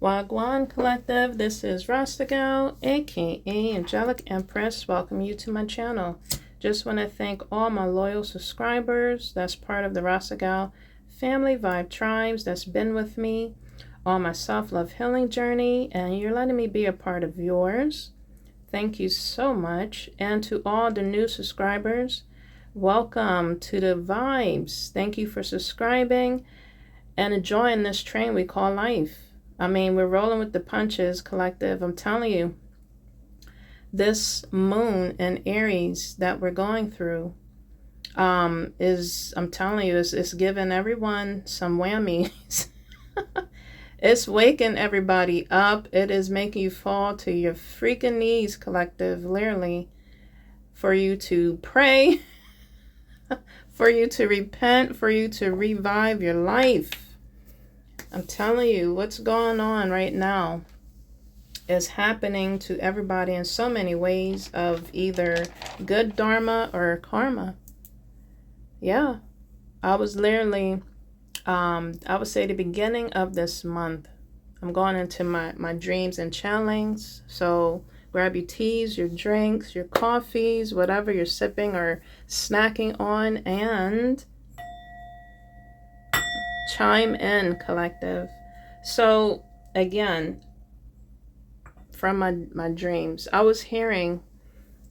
Wagwan Collective, this is Rasta Gal, aka Angelic Empress. Welcome you to my channel. Just want to thank all my loyal subscribers that's part of the Rasta Gal family vibe tribes that's been with me on my self-love healing journey, and you're letting me be a part of yours. Thank you so much. And to all the new subscribers, welcome to the vibes. Thank you for subscribing and enjoying this train we call life. I mean, we're rolling with the punches, collective. I'm telling you, this moon in Aries that we're going through I'm telling you, it's giving everyone some whammies. It's waking everybody up. It is making you fall to your freaking knees, collective, literally, for you to pray, for you to repent, for you to revive your life. I'm telling you, what's going on right now is happening to everybody in so many ways of either good dharma or karma. Yeah, I was literally, I would say the beginning of this month, I'm going into my dreams and channelings. So grab your teas, your drinks, your coffees, whatever you're sipping or snacking on, and chime in, collective. So again, from my dreams, I was hearing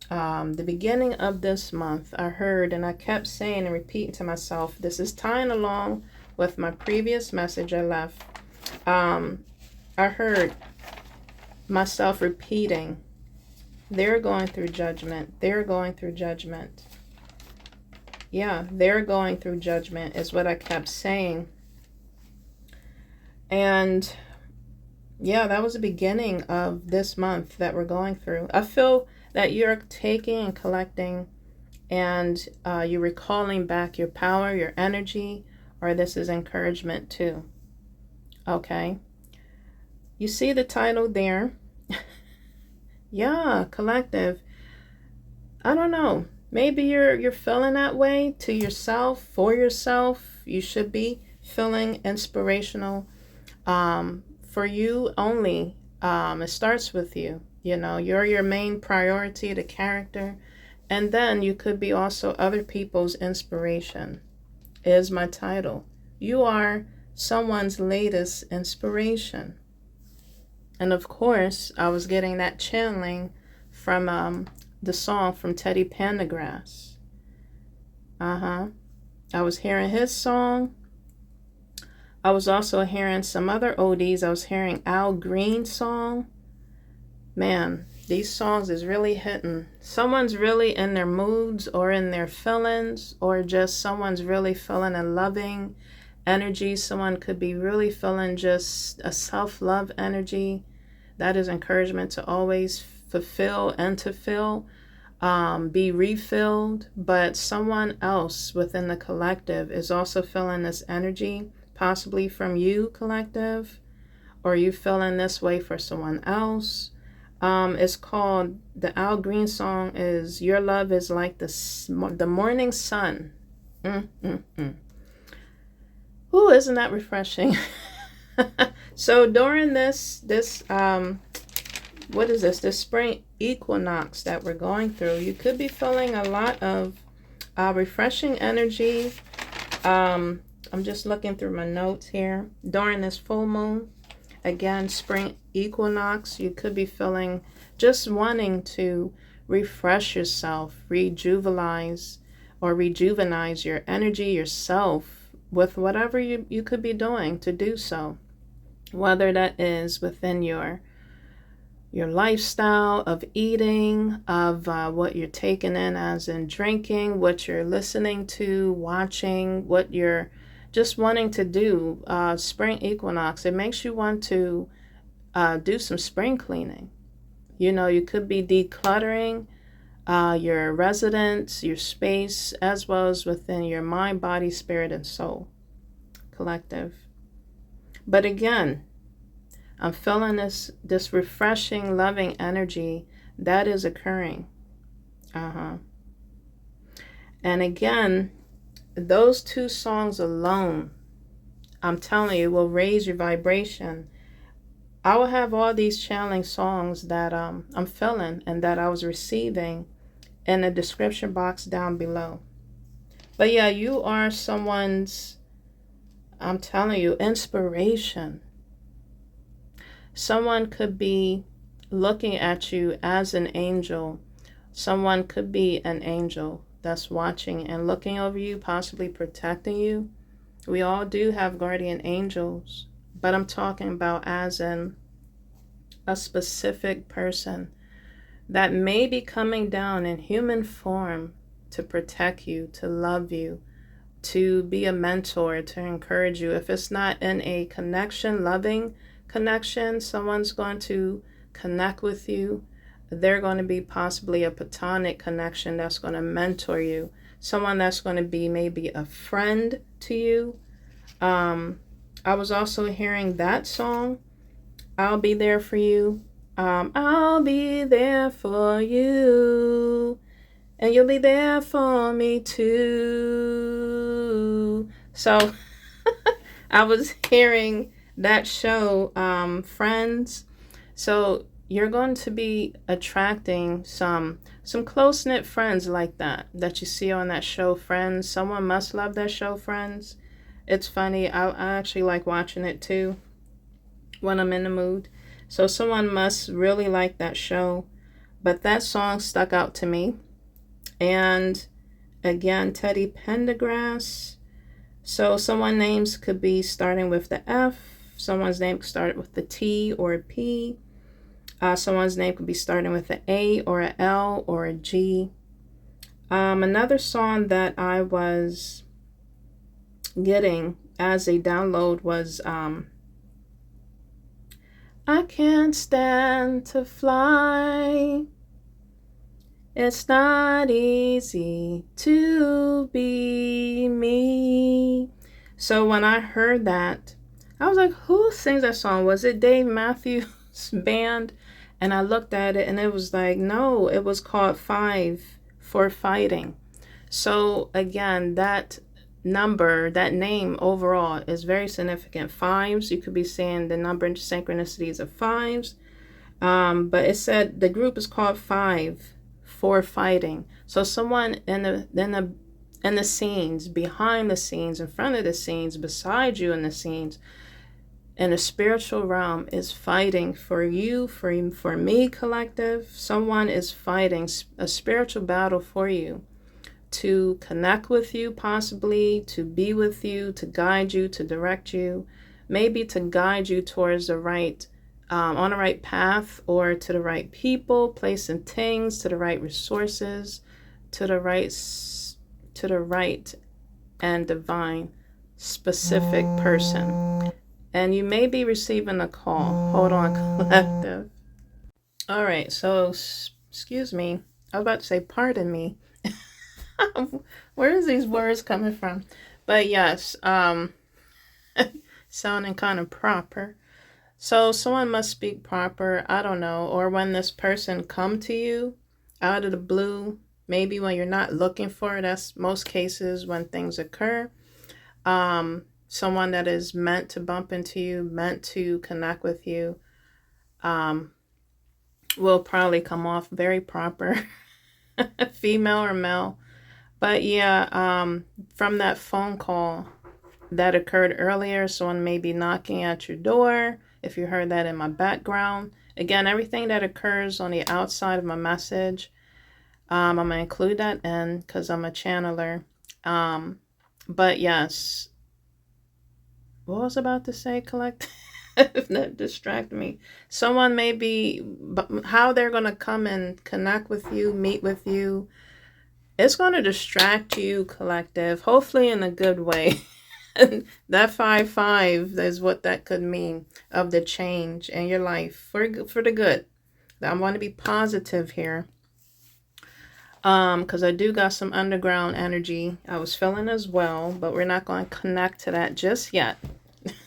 the beginning of this month, I heard, and I kept saying and repeating to myself, this is tying along with my previous message I left. I heard myself repeating, they're going through judgment. They're going through judgment. Yeah, they're going through judgment is what I kept saying. And yeah, that was the beginning of this month that we're going through. I feel that you're taking and collecting and you're recalling back your power, your energy, or this is encouragement too. Okay. You see the title there? Yeah, collective. I don't know. Maybe you're feeling that way to yourself, for yourself. You should be feeling inspirational. For you only, it starts with you. You know, you're your main priority, the character. And then you could be also other people's inspiration, is my title. You are someone's latest inspiration. And of course, I was getting that channeling from the song from Teddy Pendergrass. I was hearing his song. I was also hearing some other oldies. I was hearing Al Green's song. Man, these songs is really hitting. Someone's really in their moods or in their feelings, or just someone's really feeling a loving energy. Someone could be really feeling just a self-love energy. That is encouragement to always fulfill and to fill, be refilled. But someone else within the collective is also feeling this energy, possibly from you, collective, or you feeling this way for someone else. It's called, the Al Green song is Your Love is Like the Morning Sun. Ooh, isn't that refreshing? So during this what is this spring equinox that we're going through, you could be feeling a lot of refreshing energy. I'm just looking through my notes here. During this full moon, again, spring equinox, you could be feeling just wanting to refresh yourself, rejuvenize your energy, yourself, with whatever you could be doing to do so. Whether that is within your lifestyle of eating, of what you're taking in as in drinking, what you're listening to, watching, what you're just wanting to do. Spring equinox, it makes you want to do some spring cleaning. You know, you could be decluttering your residence, your space, as well as within your mind, body, spirit, and soul, collective. But again, I'm feeling this refreshing, loving energy that is occurring. And again, those two songs alone, I'm telling you, will raise your vibration I will have all these channeling songs that I'm feeling and that I was receiving in the description box down below. But yeah, you are someone's, I'm telling you, inspiration. Someone could be looking at you as an angel. Someone could be an angel that's watching and looking over you, possibly protecting you. We all do have guardian angels, but I'm talking about as in a specific person that may be coming down in human form to protect you, to love you, to be a mentor, to encourage you. If it's not in a connection, loving connection, someone's going to connect with you. They're going to be possibly a platonic connection that's going to mentor you. Someone that's going to be maybe a friend to you. I was also hearing that song, I'll Be There For You. I'll be there for you, and you'll be there for me too. So I was hearing that show, Friends. So you're going to be attracting some close-knit friends like that you see on that show, Friends. Someone must love that show, Friends. It's funny. I actually like watching it too when I'm in the mood. So someone must really like that show. But that song stuck out to me. And again, Teddy Pendergrass. So someone's names could be starting with the F. Someone's name could start with the T or a P. Someone's name could be starting with an A or an L or a G. Another song that I was getting as a download was I can't stand to fly. It's not easy to be me. So when I heard that, I was like, who sings that song? Was it Dave Matthews Band? And I looked at it and it was like, no, it was called 5 for Fighting. So again, that number, that name overall is very significant. 5s, you could be saying the number and synchronicities of 5s. But it said the group is called 5 for Fighting. So someone in the scenes, behind the scenes, in front of the scenes, beside you in the scenes, in the spiritual realm is fighting for you, for me, collective. Someone is fighting a spiritual battle for you, to connect with you, possibly to be with you, to guide you, to direct you, maybe to guide you towards the right, on the right path, or to the right people, place and things, to the right resources, to the right and divine specific person. And you may be receiving a call. Hold on, collective. All right, so excuse me. I was about to say pardon me. Where is these words coming from? But yes, sounding kind of proper. So someone must speak proper, I don't know, or when this person come to you out of the blue, maybe when you're not looking for it. That's most cases when things occur. Someone that is meant to bump into you, meant to connect with you, will probably come off very proper, female or male. But yeah, from that phone call that occurred earlier, someone may be knocking at your door. If you heard that in my background, again, everything that occurs on the outside of my message, I'm going to include that in because I'm a channeler. But yes, what was I about to say, collective? That distracted me. Someone may be, how they're going to come and connect with you, meet with you. It's going to distract you, collective, hopefully in a good way. That 5-5 is what that could mean, of the change in your life for the good. I want to be positive here. Because I do got some underground energy I was feeling as well, but we're not going to connect to that just yet.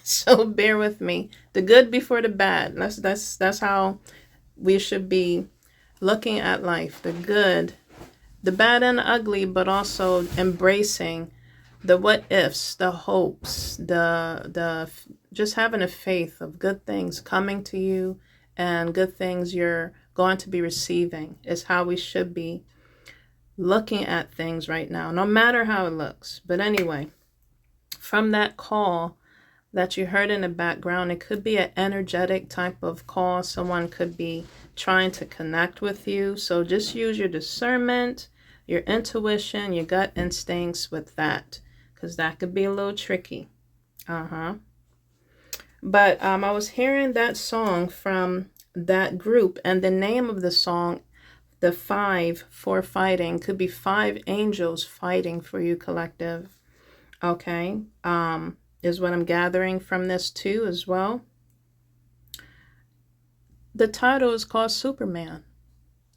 So bear with me. The good before the bad. That's how we should be looking at life. The good, the bad and ugly, but also embracing the what ifs, the hopes, the just having a faith of good things coming to you and good things you're going to be receiving is how we should be looking at things right now, no matter how it looks. But anyway, from that call that you heard in the background, it could be an energetic type of call. Someone could be trying to connect with you. So just use your discernment, your intuition, your gut instincts with that, because that could be a little tricky. But I was hearing that song from that group, and the name of the song, the 5 for fighting, could be 5 angels fighting for you, collective. Okay, is what I'm gathering from this too as well. The title is called Superman.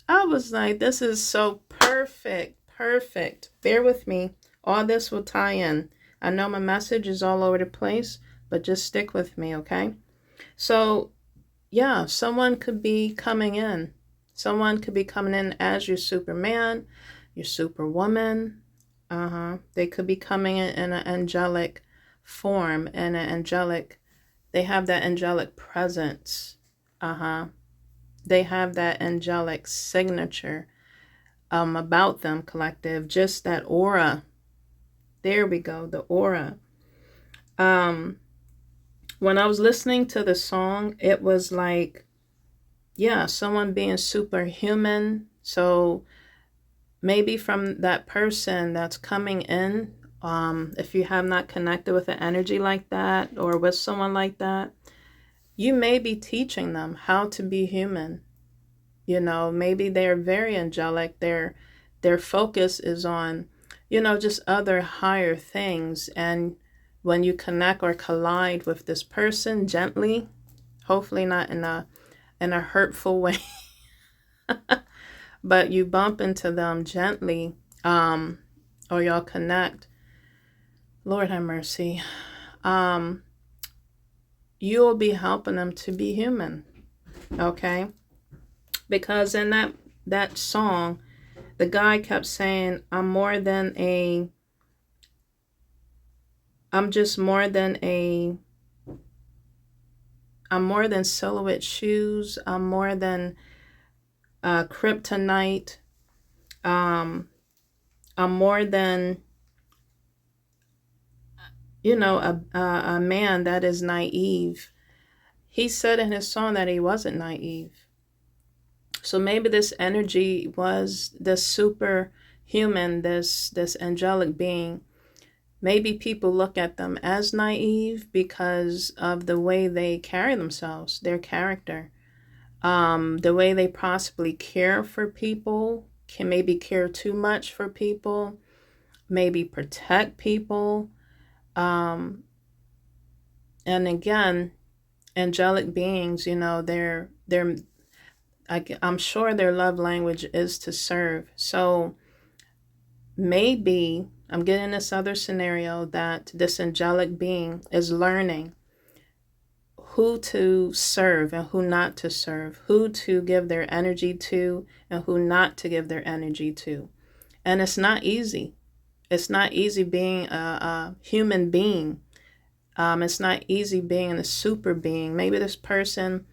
I was like, this is so perfect, perfect. Bear with me. All this will tie in. I know my message is all over the place, but just stick with me, okay? So, yeah, someone could be coming in. Someone could be coming in as your Superman, your Superwoman. They could be coming in an angelic form, and an angelic, they have that angelic presence. They have that angelic signature about them, collective. Just that aura. There we go, the aura. When I was listening to the song, it was like, yeah, someone being superhuman. So maybe from that person that's coming in, if you have not connected with an energy like that or with someone like that, you may be teaching them how to be human. You know, maybe they're very angelic. Their focus is on, you know, just other higher things. And when you connect or collide with this person gently, hopefully not in a hurtful way, but you bump into them gently, or y'all connect, Lord have mercy, you'll be helping them to be human, okay? Because in that song, the guy kept saying, I'm more than silhouette shoes. I'm more than kryptonite. I'm more than, you know, a man that is naive. He said in his song that he wasn't naive. So maybe this energy was this superhuman, this angelic being. Maybe people look at them as naive because of the way they carry themselves, their character, the way they possibly care for people, can maybe care too much for people, maybe protect people. And again, angelic beings, you know, I'm sure their love language is to serve. So maybe I'm getting this other scenario that this angelic being is learning who to serve and who not to serve, who to give their energy to and who not to give their energy to. And it's not easy. It's not easy being a human being. It's not easy being a super being. Maybe this person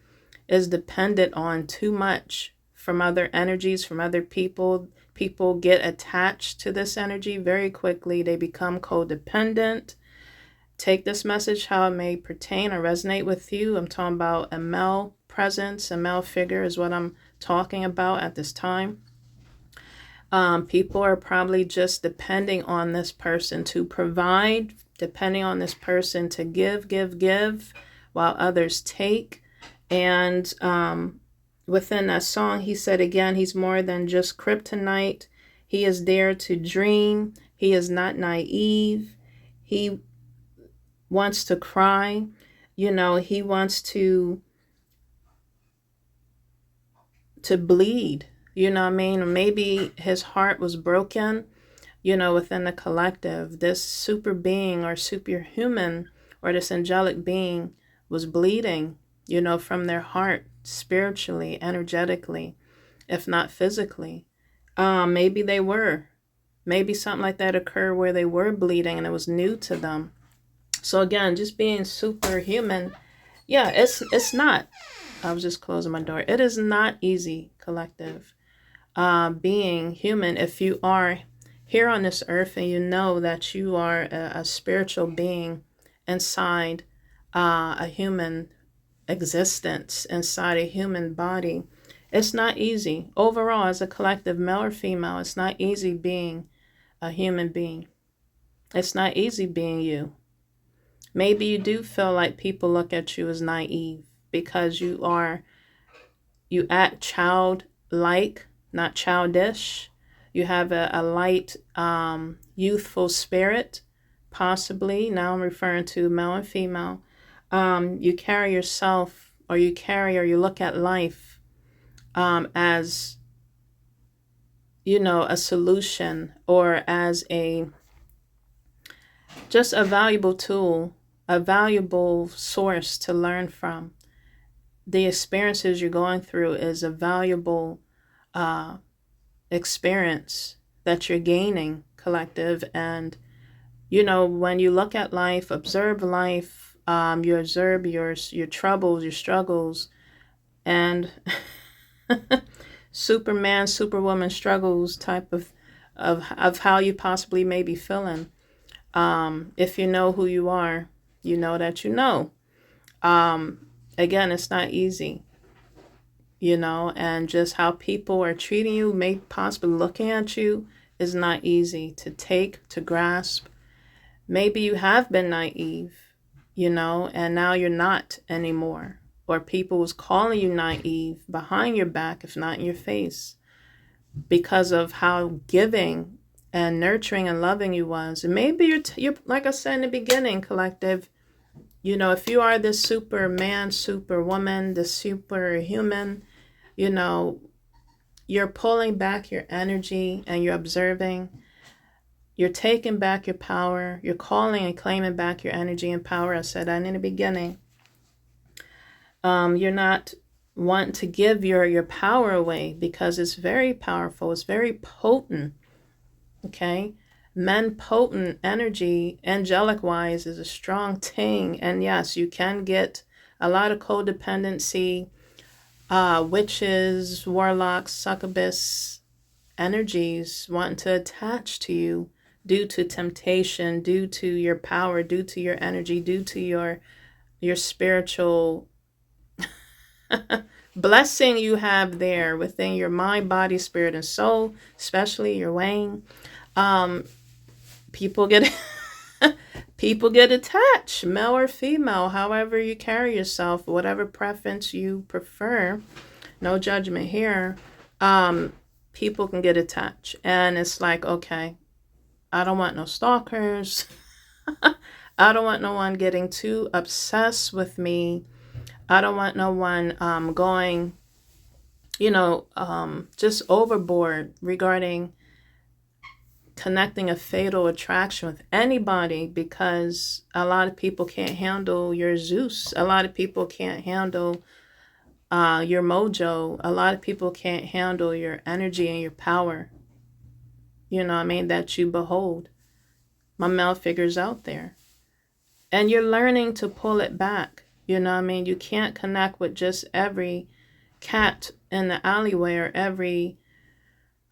is dependent on too much from other energies, from other people. People get attached to this energy very quickly. They become codependent. Take this message how it may pertain or resonate with you. I'm talking about a male presence, a male figure is what I'm talking about at this time. People are probably just depending on this person to provide, depending on this person to give, while others take. And within that song, he said again, he's more than just kryptonite. He is there to dream. He is not naive. He wants to cry. You know, he wants to bleed. You know what I mean? Or maybe his heart was broken, you know, within the collective. This super being or superhuman or this angelic being was bleeding, you know, from their heart, spiritually, energetically, if not physically. Maybe they were. Maybe something like that occurred where they were bleeding and it was new to them. So again, just being superhuman, yeah, it's not. I was just closing my door. It is not easy, collective. Being human, if you are here on this earth and you know that you are a spiritual being inside a human existence, inside a human body, it's not easy. Overall, as a collective, male or female, it's not easy being a human being. It's not easy being you. Maybe you do feel like people look at you as naive because you act childlike, not childish. You have a light, youthful spirit, possibly. Now I'm referring to male and female. You carry yourself, or you look at life as, a solution, or as just a valuable tool, a valuable source to learn from. The experiences you're going through is a valuable uh, experience that you're gaining, collective. And when you look at life, observe life, you observe your troubles, your struggles, and Superman, Superwoman struggles type of how you possibly may be feeling. If you know who you are, you know that you know. Again, it's not easy, and just how people are treating you, may possibly looking at you, is not easy to take, to grasp. Maybe you have been naive, and now you're not anymore. Or people was calling you naive behind your back, if not in your face, because of how giving and nurturing and loving you was. And maybe you're like I said in the beginning, collective, if you are this superman, superwoman, this superhuman, you're pulling back your energy and you're observing. You're taking back your power. You're calling and claiming back your energy and power. I said that in the beginning. You're not wanting to give your power away because it's very powerful. It's very potent. Okay? Men potent energy, angelic wise, is a strong thing. And yes, you can get a lot of codependency, witches, warlocks, succubus energies wanting to attach to you due to temptation, due to your power, due to your energy, due to your spiritual blessing you have there within your mind, body, spirit, and soul, especially your Wayne. People get people get attached, male or female, however you carry yourself, whatever preference you prefer. No judgment here. People can get attached, and it's like, okay, I don't want no stalkers. I don't want no one getting too obsessed with me. I don't want no one going, just overboard regarding connecting a fatal attraction with anybody, because a lot of people can't handle your Zeus. A lot of people can't handle your mojo. A lot of people can't handle your energy and your power, that you behold. My male figures out there. And you're learning to pull it back. You can't connect with just every cat in the alleyway or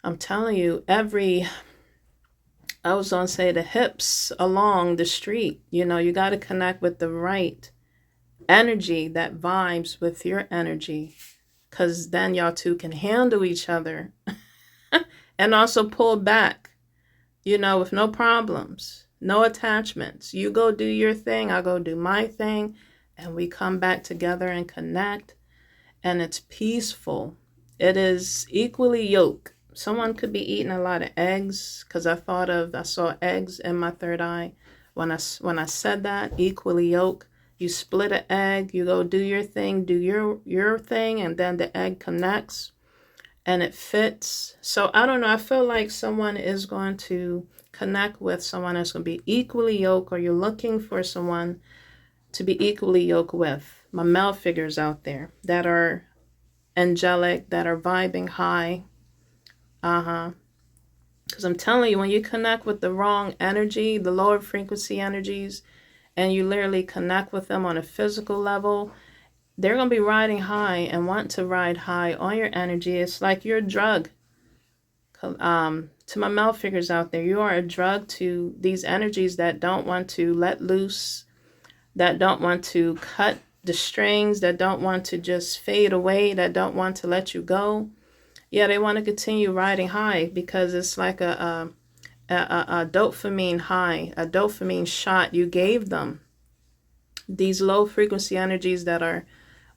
I'm telling you, I was going to say the hips along the street. You got to connect with the right energy that vibes with your energy, because then y'all two can handle each other and also pull back, with no problems, no attachments. You go do your thing, I'll go do my thing, and we come back together and connect, and it's peaceful. It is equally yoked. Someone could be eating a lot of eggs, because I saw eggs in my third eye when I said that. Equally yoked. You split an egg, you go do your thing, do your thing, and then the egg connects and it fits. So I don't know. I feel like someone is going to connect with someone that's going to be equally yoked, or you're looking for someone to be equally yoked with. My male figures out there that are angelic, that are vibing high. Because I'm telling you, when you connect with the wrong energy, the lower frequency energies, and you literally connect with them on a physical level, they're going to be riding high and want to ride high on your energy. It's like you're a drug. To my male figures out there, you are a drug to these energies that don't want to let loose, that don't want to cut the strings, that don't want to just fade away, that don't want to let you go. Yeah, they want to continue riding high because it's like a dopamine high, a dopamine shot you gave them. These low frequency energies that are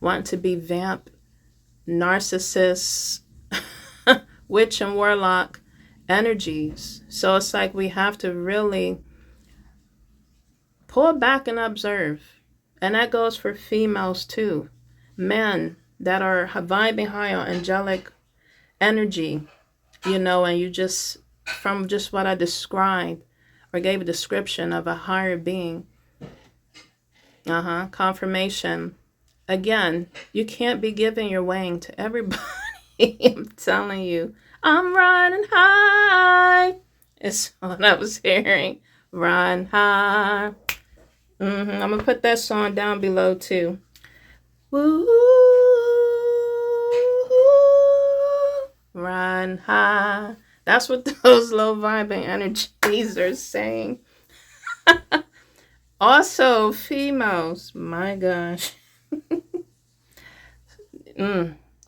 want to be vamp, narcissists, witch and warlock energies. So it's like we have to really pull back and observe. And that goes for females too. Men that are vibing high on angelic energy, and you just, from just what I described or gave a description of a higher being, confirmation. Again, you can't be giving your wang to everybody. I'm telling you, I'm riding high. It's what I was hearing. Run high. I'm going to put that song down below too. Woo, run high. That's what those low vibing energies are saying. Also, females, my gosh.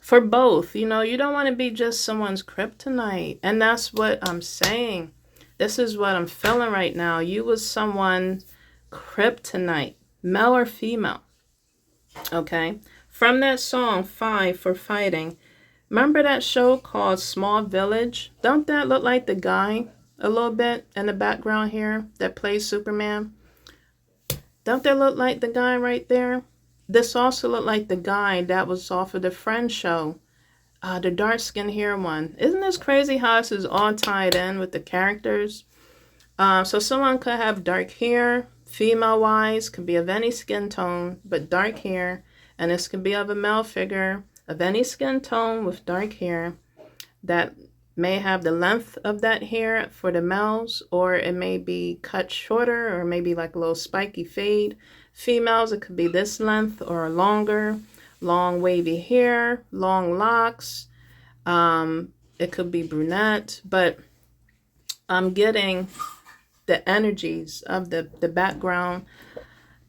For both, you don't want to be just someone's kryptonite. And that's what I'm saying. This is what I'm feeling right now. You was someone's kryptonite, male or female. Okay. From that song, 5 for Fighting. Remember that show called Small Village? Don't that look like the guy a little bit in the background here that plays Superman? Don't that look like the guy right there? This also looked like the guy that was off of the Friends show, the dark-skinned hair one. Isn't this crazy how this is all tied in with the characters? So someone could have dark hair, female-wise, could be of any skin tone, but dark hair. And this could be of a male figure of any skin tone with dark hair that may have the length of that hair for the males, or it may be cut shorter, or maybe like a little spiky fade. Females, it could be this length or longer, long wavy hair, long locks. It could be brunette, but I'm getting the energies of the background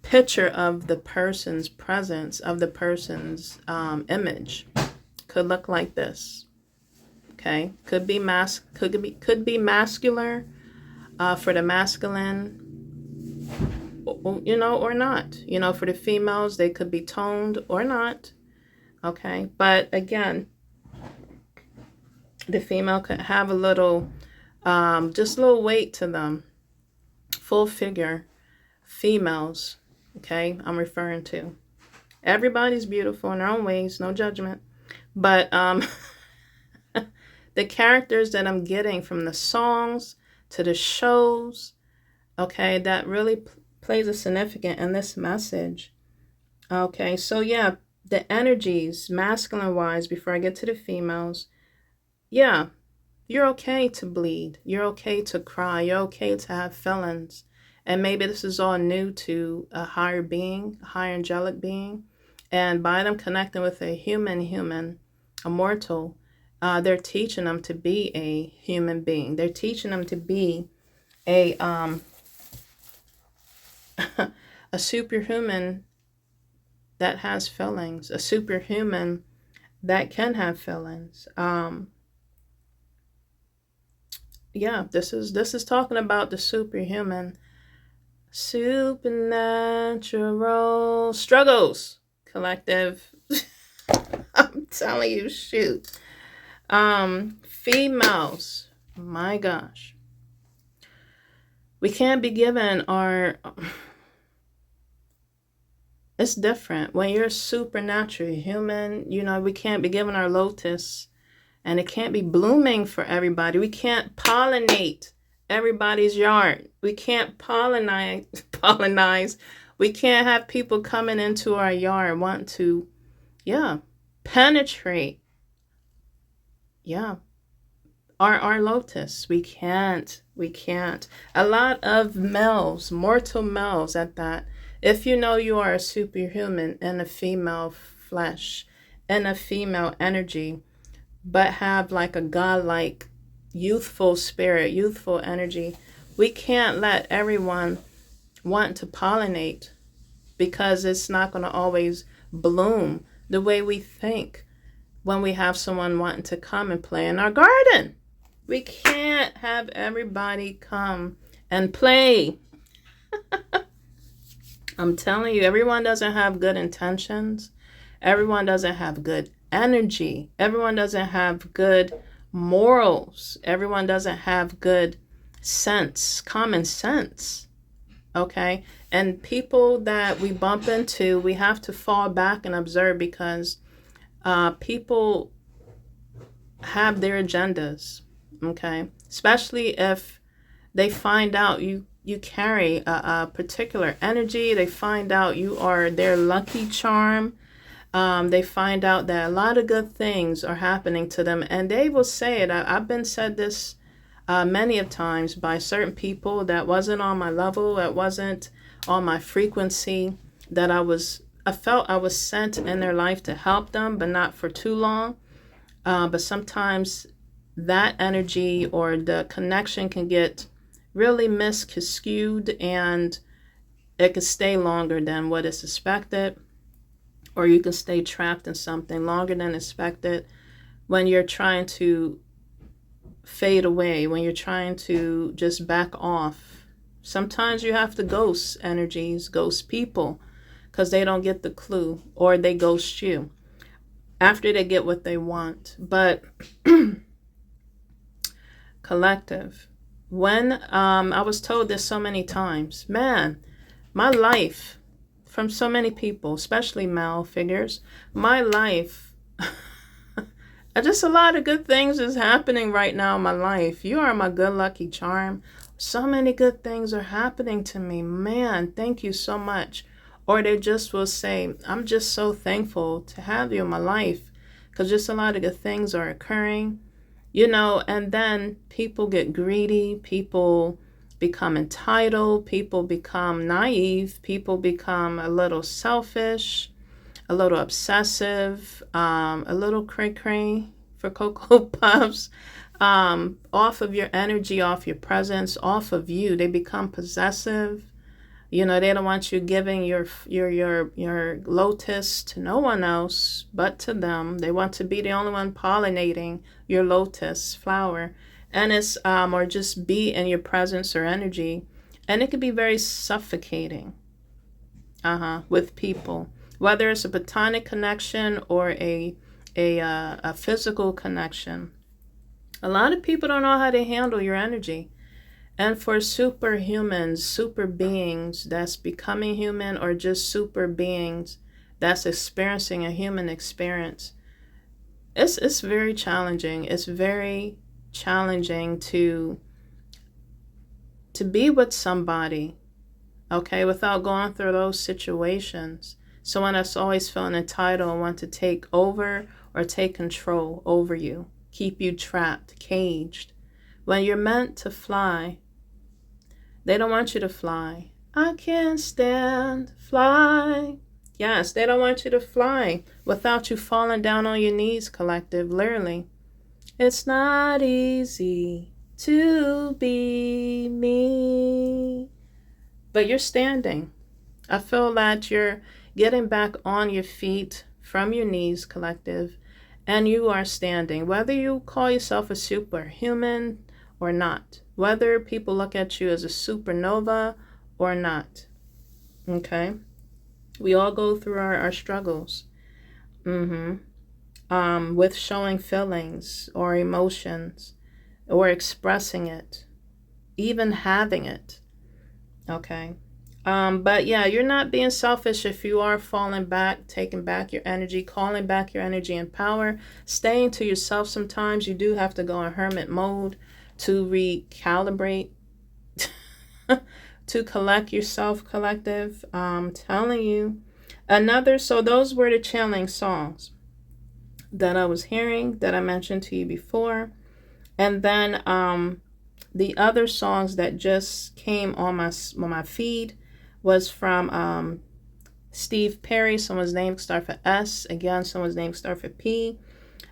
picture of the person's presence, of the person's image. Could look like this. Okay, could be masculine for the masculine, or not. For the females, they could be toned or not. Okay, but again, the female could have a little, just a little weight to them. Full figure females. Okay, I'm referring to. Everybody's beautiful in their own ways, no judgment. But the characters that I'm getting from the songs to the shows, okay, that really plays a significant in this message. Okay, so yeah, the energies, masculine-wise, before I get to the females, yeah, you're okay to bleed. You're okay to cry. You're okay to have feelings. And maybe this is all new to a higher being, a higher angelic being. And by them connecting with a human, a mortal, they're teaching them to be a human being. They're teaching them to be a a superhuman that has feelings, a superhuman that can have feelings. Yeah, this is talking about the superhuman, supernatural struggles collective. I'm telling you, shoot. Females, my gosh, we can't be given our, it's different when you're supernatural human. We can't be given our lotus, and it can't be blooming for everybody. We can't pollinate everybody's yard. We can't pollinize. We can't have people coming into our yard want to, penetrate, our lotus. We can't. A lot of males, mortal males at that, if you know you are a superhuman in a female flesh, in a female energy, but have like a godlike, youthful spirit, youthful energy, we can't let everyone want to pollinate, because it's not going to always bloom the way we think when we have someone wanting to come and play in our garden. We can't have everybody come and play. I'm telling you, everyone doesn't have good intentions. Everyone doesn't have good energy. Everyone doesn't have good morals. Everyone doesn't have good sense, common sense. Okay? And people that we bump into, we have to fall back and observe, because people have their agendas. Okay? Especially if they find out you carry a particular energy. They find out you are their lucky charm. They find out that a lot of good things are happening to them, and they will say it. I've been said this many of times by certain people that wasn't on my level, that wasn't on my frequency, that I felt I was sent in their life to help them, but not for too long. But sometimes that energy or the connection can get really miscued, and it could stay longer than what is expected, or you can stay trapped in something longer than expected when you're trying to fade away, when you're trying to just back off. Sometimes you have to ghost energies, ghost people, because they don't get the clue, or they ghost you after they get what they want. But collective, when I was told this so many times, man, my life, from so many people, especially male figures, my life, just a lot of good things is happening right now in my life. You are my good lucky charm. So many good things are happening to me. Man, thank you so much. Or they just will say, I'm just so thankful to have you in my life, because just a lot of good things are occurring. And then people get greedy, people become entitled, people become naive, people become a little selfish, a little obsessive, a little cray-cray for Cocoa Puffs, off of your energy, off your presence, off of you. They become possessive. They don't want you giving your lotus to no one else but to them. They want to be the only one pollinating your lotus flower, and it's or just be in your presence or energy, and it can be very suffocating. With people, whether it's a platonic connection or a physical connection. A lot of people don't know how to handle your energy. And for superhumans, super beings that's becoming human, or just super beings that's experiencing a human experience, it's very challenging. It's very challenging to be with somebody, okay, without going through those situations. Someone that's always feeling entitled and want to take over or take control over you, keep you trapped, caged. When you're meant to fly, they don't want you to fly. I can't stand fly. Yes, they don't want you to fly without you falling down on your knees, collective, literally. It's not easy to be me. But you're standing. I feel that you're getting back on your feet from your knees, collective, and you are standing. Whether you call yourself a superhuman or not, whether people look at you as a supernova or not, okay? We all go through our struggles with showing feelings or emotions or expressing it, even having it, okay? But yeah, you're not being selfish if you are falling back, taking back your energy, calling back your energy and power, staying to yourself. Sometimes you do have to go in hermit mode to recalibrate, to collect yourself, collective. Telling you. So those were the channeling songs that I was hearing, that I mentioned to you before. And then the other songs that just came on my feed was from Steve Perry. Someone's name starts for S. Again, someone's name starts for P.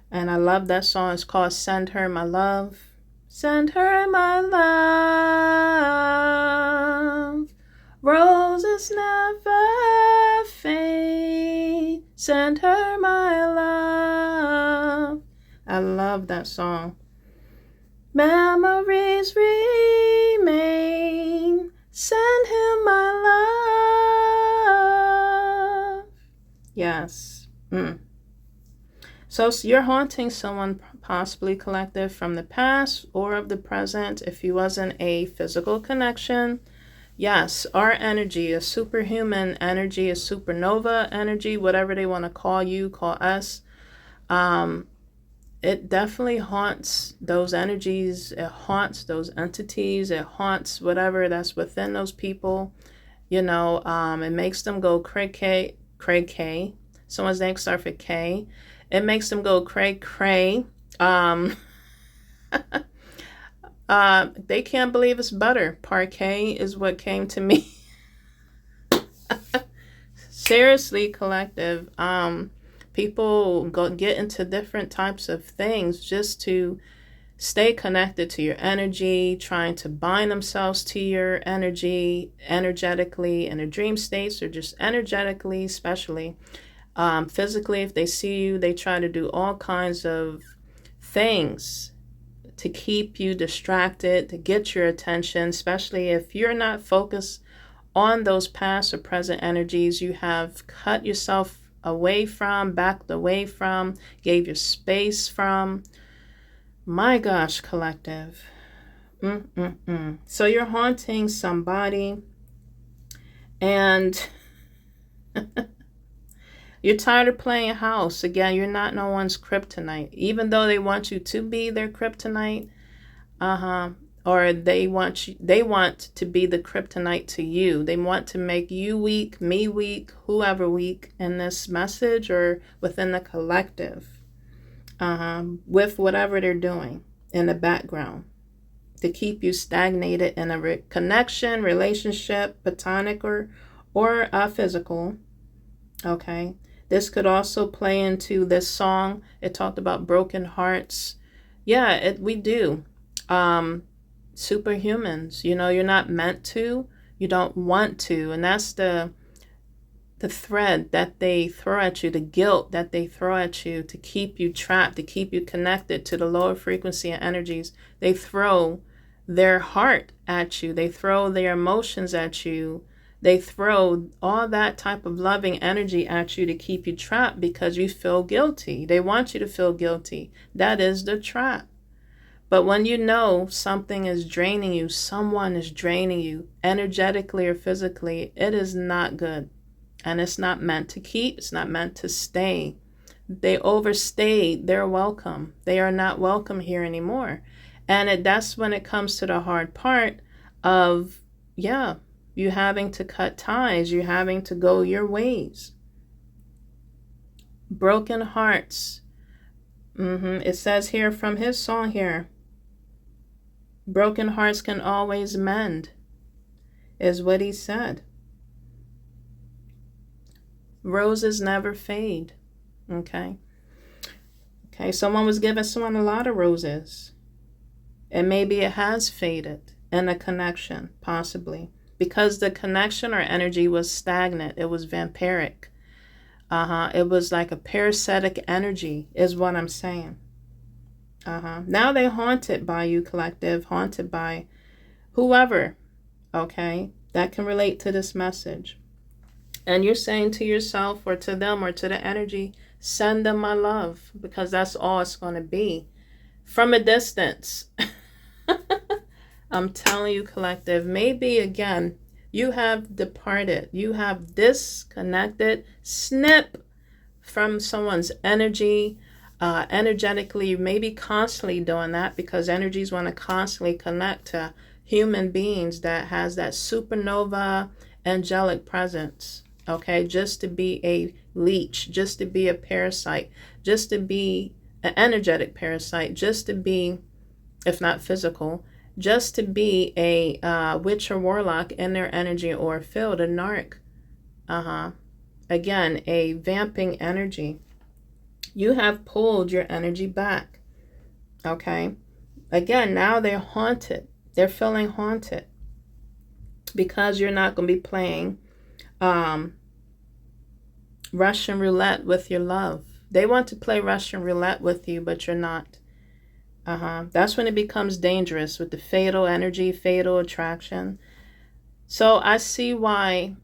And I love that song. It's called Send Her My Love. Send her my love. Roses never fade. Send her my love. I love that song. Memories remain. Send him my love. Yes. So you're haunting someone, possibly collective, from the past or of the present. If you wasn't a physical connection, yes, our energy, a superhuman energy, a supernova energy, whatever they want to call you, call us, it definitely haunts those energies. It haunts those entities. It haunts whatever that's within those people. You know, it makes them go cray-cray. Someone's name starts with K. It makes them go cray-cray. They can't believe it's butter. Parquet is what came to me. Seriously, collective. People get into different types of things just to stay connected to your energy, trying to bind themselves to your energy energetically in their dream states, or just energetically, especially. Physically, if they see you, they try to do all kinds of things to keep you distracted, to get your attention, especially if you're not focused on those past or present energies you have cut yourself away from, backed away from, gave your space from. My gosh, collective. So you're haunting somebody, and you're tired of playing house. Again, you're not no one's kryptonite, even though they want you to be their kryptonite. Or they want to be the kryptonite to you. They want to make you weak, me weak, whoever weak in this message or within the collective, with whatever they're doing in the background to keep you stagnated in a connection, relationship, platonic or physical. Okay. This could also play into this song. It talked about broken hearts. Yeah, we do. Superhumans, you know, you're not meant to, you don't want to. And that's the thread that they throw at you, the guilt that they throw at you to keep you trapped, to keep you connected to the lower frequency and energies. They throw their heart at you. They throw their emotions at you. They throw all that type of loving energy at you to keep you trapped because you feel guilty. They want you to feel guilty. That is the trap. But when you know something is draining you, someone is draining you, energetically or physically, it is not good. And it's not meant to keep. It's not meant to stay. They overstayed their welcome. They are not welcome here anymore. And that's when it comes to the hard part of, you having to cut ties. You having to go your ways. Broken hearts. It says here from his song here, broken hearts can always mend, is what he said. Roses never fade. Okay, someone was giving someone a lot of roses, and maybe it has faded in a connection, possibly, because the connection or energy was stagnant. It was vampiric. It was like a parasitic energy, is what I'm saying. Now they're haunted by you, collective, haunted by whoever, okay, that can relate to this message. And you're saying to yourself or to them or to the energy, send them my love, because that's all it's going to be. From a distance. I'm telling you, collective, maybe again, you have departed. You have disconnected, snip from someone's energy. Energetically, maybe constantly doing that because energies want to constantly connect to human beings that has that supernova angelic presence. Okay, just to be a leech, just to be a parasite, just to be an energetic parasite, just to be if not physical, just to be a witch or warlock in their energy or field, a narc. Again, a vamping energy. You have pulled your energy back. Okay? Again, now they're haunted. They're feeling haunted because you're not going to be playing Russian roulette with your love. They want to play Russian roulette with you, but you're not. That's when it becomes dangerous with the fatal energy, fatal attraction. So I see why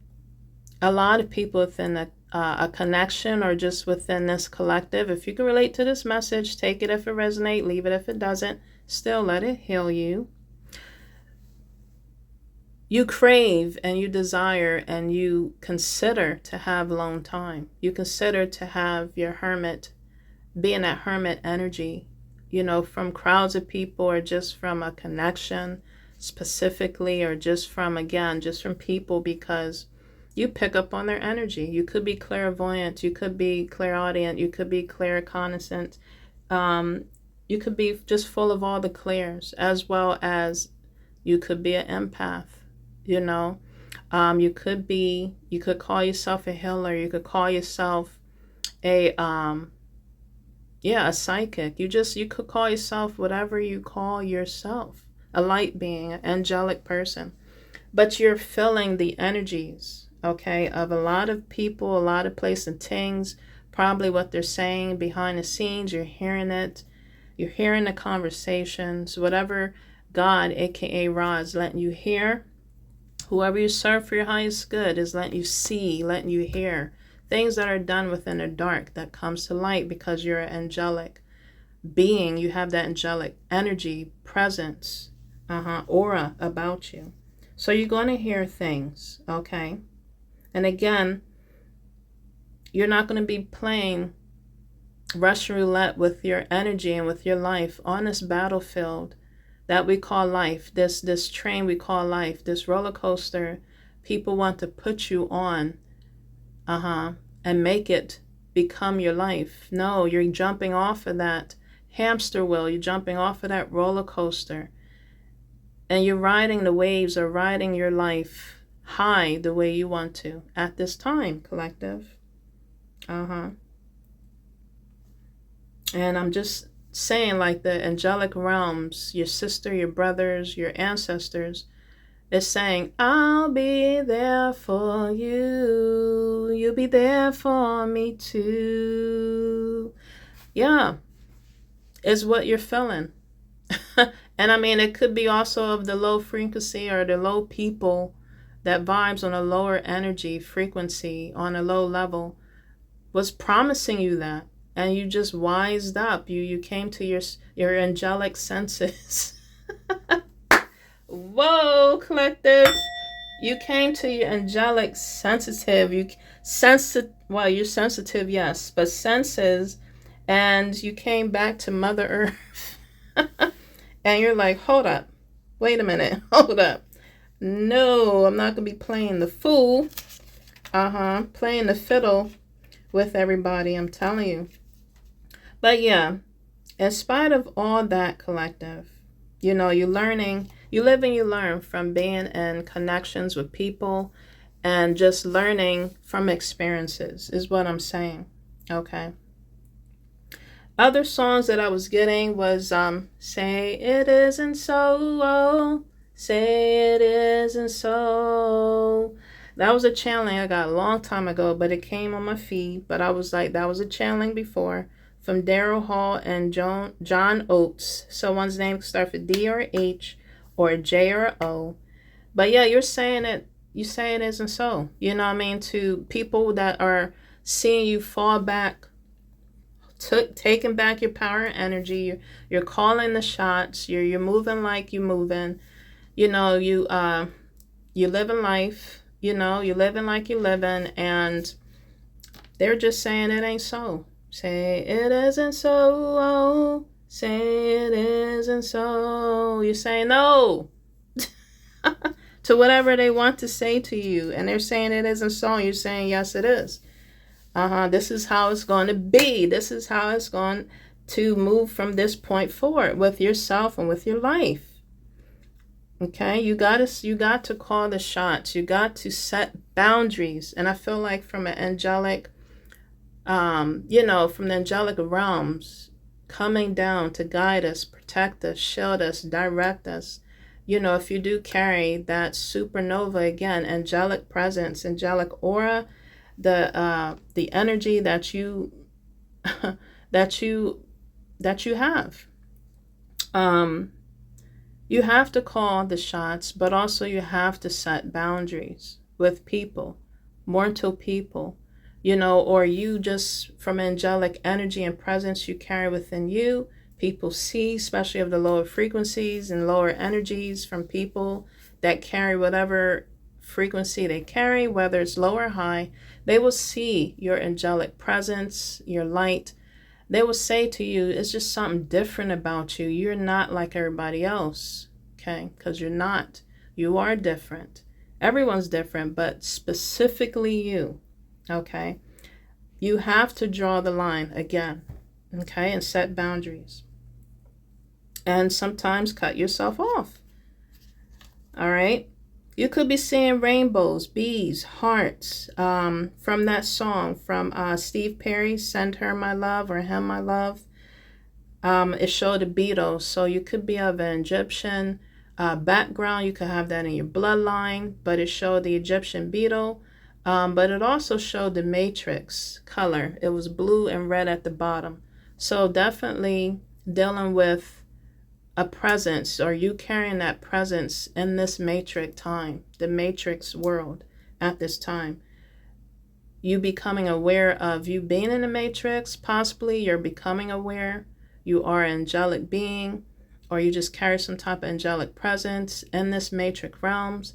a lot of people within a connection or just within this collective, if you can relate to this message, take it if it resonates, leave it if it doesn't, still let it heal you. You crave and you desire and you consider to have alone time. You consider to have your hermit, be in that hermit energy, from crowds of people or just from a connection specifically, or just from people, because you pick up on their energy. You could be clairvoyant, you could be clairaudient, you could be claircognizant, you could be just full of all the clairs, as well as you could be an empath. You could call yourself a healer. You could call yourself a psychic. You could call yourself whatever you call yourself, a light being, an angelic person. But you're feeling the energies, okay, of a lot of people, a lot of places and things, probably what they're saying behind the scenes. You're hearing it. You're hearing the conversations, whatever God, aka Ra, is letting you hear. Whoever you serve for your highest good is letting you see, letting you hear things that are done within the dark that comes to light, because you're an angelic being. You have that angelic energy, presence, aura about you. So you're going to hear things, okay? And again, you're not going to be playing Russian roulette with your energy and with your life on this battlefield that we call life, this train we call life, this roller coaster people want to put you on, and make it become your life. No, you're jumping off of that hamster wheel, you're jumping off of that roller coaster, and you're riding the waves or riding your life high the way you want to at this time, collective. And I'm just saying, like, the angelic realms, your sister, your brothers, your ancestors, is saying, I'll be there for you. You'll be there for me too. Yeah, is what you're feeling. And I mean, it could be also of the low frequency or the low people that vibes on a lower energy frequency, on a low level, was promising you that. And you just wised up. You came to your angelic senses. Whoa, collective. You came to your angelic sensitive. You're sensitive, yes, but senses. And you came back to Mother Earth. And you're like, hold up. Wait a minute. Hold up. No, I'm not going to be playing the fool. Playing the fiddle with everybody, I'm telling you. But yeah, in spite of all that, collective, you're learning, you live and you learn from being in connections with people and just learning from experiences is what I'm saying. Okay. Other songs that I was getting was Say It Isn't So, Say It Isn't So. That was a channeling I got a long time ago, but it came on my feed. But I was like, that was a channeling before, from Daryl Hall and John Oates. So one's name starts with D or H or J or O. But yeah, you're saying it. You say it isn't so. You know what I mean? To people that are seeing you fall back, taking back your power and energy. You're calling the shots. You're moving like you're moving. You living life. You're living like you're living, and they're just saying it ain't so. Say it isn't so. Say it isn't so. You're saying no to whatever they want to say to you, and they're saying it isn't so. And you're saying yes, it is. This is how it's going to be. This is how it's going to move from this point forward with yourself and with your life. Okay, you got to call the shots. You got to set boundaries. And I feel like from an angelic, from the angelic realms coming down to guide us, protect us, shield us, direct us. If you do carry that supernova, again, angelic presence, angelic aura, the energy that you that you have. You have to call the shots, but also you have to set boundaries with people, mortal people, or you just from angelic energy and presence you carry within you. People see, especially of the lower frequencies and lower energies from people that carry whatever frequency they carry, whether it's low or high, they will see your angelic presence, your light. They will say to you, it's just something different about you. You're not like everybody else, okay? Because you're not. You are different. Everyone's different, but specifically you, okay? You have to draw the line again, okay? And set boundaries. And sometimes cut yourself off, all right? You could be seeing rainbows, bees, hearts, from that song from Steve Perry, Send Her My Love or Him My Love. It showed the beetles, so you could be of an Egyptian background. You could have that in your bloodline, but it showed the Egyptian beetle. But it also showed the matrix color. It was blue and red at the bottom. So definitely dealing with a presence, or you carrying that presence in this matrix time, the matrix world at this time. You becoming aware of you being in the matrix, possibly you're becoming aware you are an angelic being, or you just carry some type of angelic presence in this matrix realms,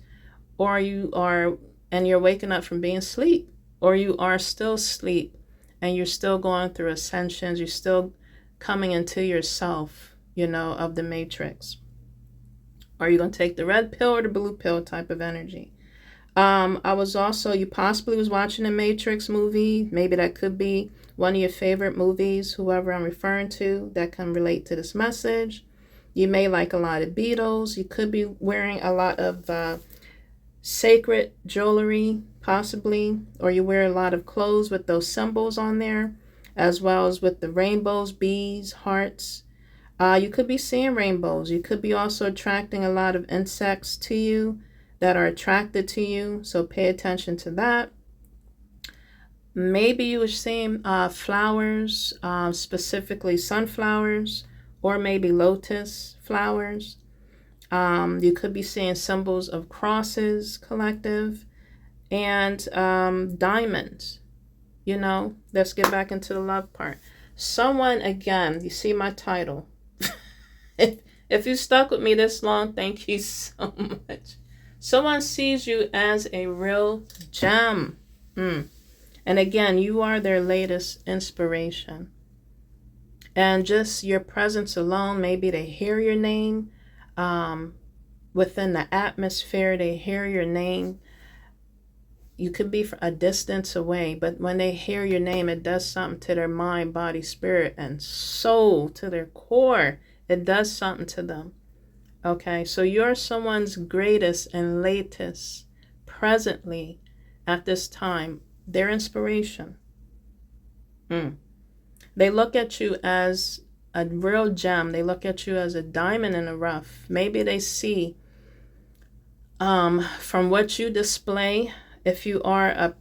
or you are, and you're waking up from being asleep, or you are still asleep and you're still going through ascensions, you're still coming into yourself, of the matrix. Are you going to take the red pill or the blue pill type of energy? You possibly was watching a Matrix movie. Maybe that could be one of your favorite movies, whoever I'm referring to, that can relate to this message. You may like a lot of Beatles. You could be wearing a lot of sacred jewelry, possibly, or you wear a lot of clothes with those symbols on there, as well as with the rainbows, bees, hearts. You could be seeing rainbows. You could be also attracting a lot of insects to you that are attracted to you. So pay attention to that. Maybe you were seeing flowers, specifically sunflowers, or maybe lotus flowers. You could be seeing symbols of crosses, collective, and diamonds. Let's get back into the love part. Someone, again, you see my title. If you stuck with me this long, thank you so much. Someone sees you as a real gem. And again, you are their latest inspiration. And just your presence alone, maybe they hear your name. Within the atmosphere, they hear your name. You could be a distance away, but when they hear your name, it does something to their mind, body, spirit, and soul, to their core. It does something to them. Okay, so you're someone's greatest and latest, presently, at this time, their inspiration. They look at you as a real gem. They look at you as a diamond in the rough. Maybe they see from what you display. If you are a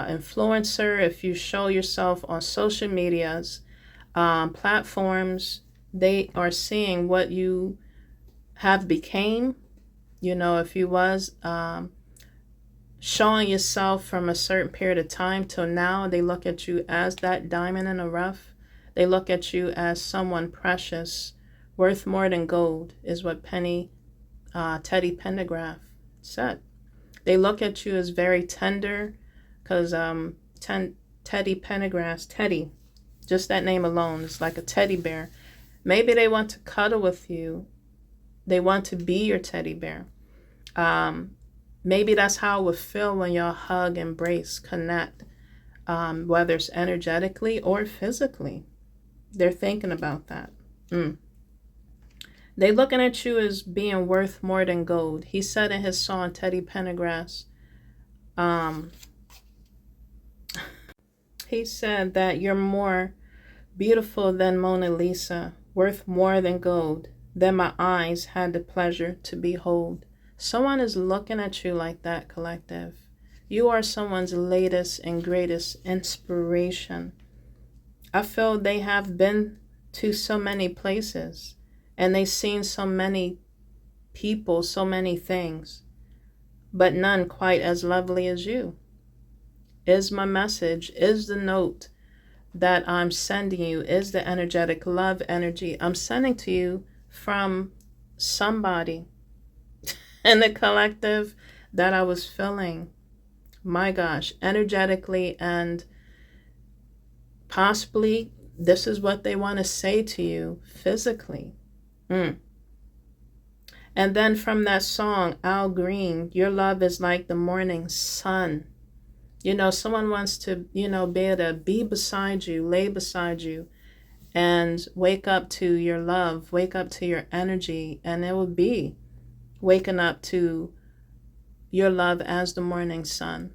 influencer, if you show yourself on social medias, platforms, they are seeing what you have became. If you was showing yourself from a certain period of time till now, they look at you as that diamond in the rough. They look at you as someone precious, worth more than gold, is what Teddy Pendergrass said. They look at you as very tender, because Teddy Pendergrass, Teddy, just that name alone is like a teddy bear. Maybe they want to cuddle with you. They want to be your teddy bear. Maybe that's how it would feel when y'all hug, embrace, connect, whether it's energetically or physically. They're thinking about that. They looking at you as being worth more than gold. He said in his song Teddy Pendergrass, he said that you're more beautiful than Mona Lisa, worth more than gold, than my eyes had the pleasure to behold. Someone is looking at you like that, collective. You are someone's latest and greatest inspiration. I feel they have been to so many places and they've seen so many people, so many things, but none quite as lovely as you. Is my message, is the note that I'm sending you, is the energetic love energy I'm sending to you from somebody in the collective that I was feeling, my gosh, energetically, and possibly this is what they want to say to you physically. And then from that song, Al Green, your love is like the morning sun. You know, someone wants to, be able to be beside you, lay beside you, and wake up to your love, wake up to your energy, and it will be waking up to your love as the morning sun.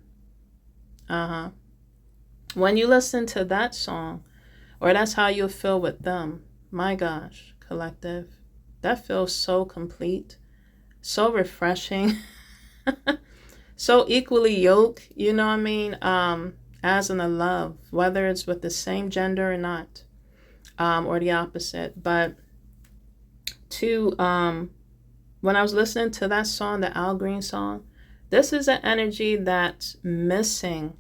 When you listen to that song, or that's how you'll feel with them, my gosh, collective, that feels so complete, so refreshing, so equally yoked, you know what I mean, as in a love, whether it's with the same gender or not, or the opposite. But when I was listening to that song, the Al Green song, this is an energy that's missing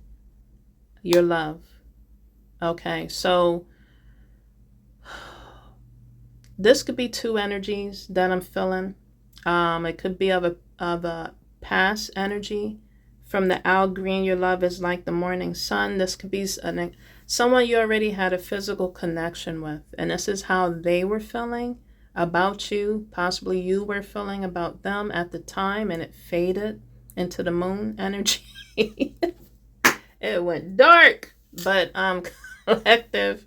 your love. Okay, so this could be two energies that I'm feeling. It could be of a past energy from the Al Green, your love is like the morning sun. This could be someone you already had a physical connection with, and this is how they were feeling about you. Possibly you were feeling about them at the time, and it faded into the moon energy. It went dark, but collective,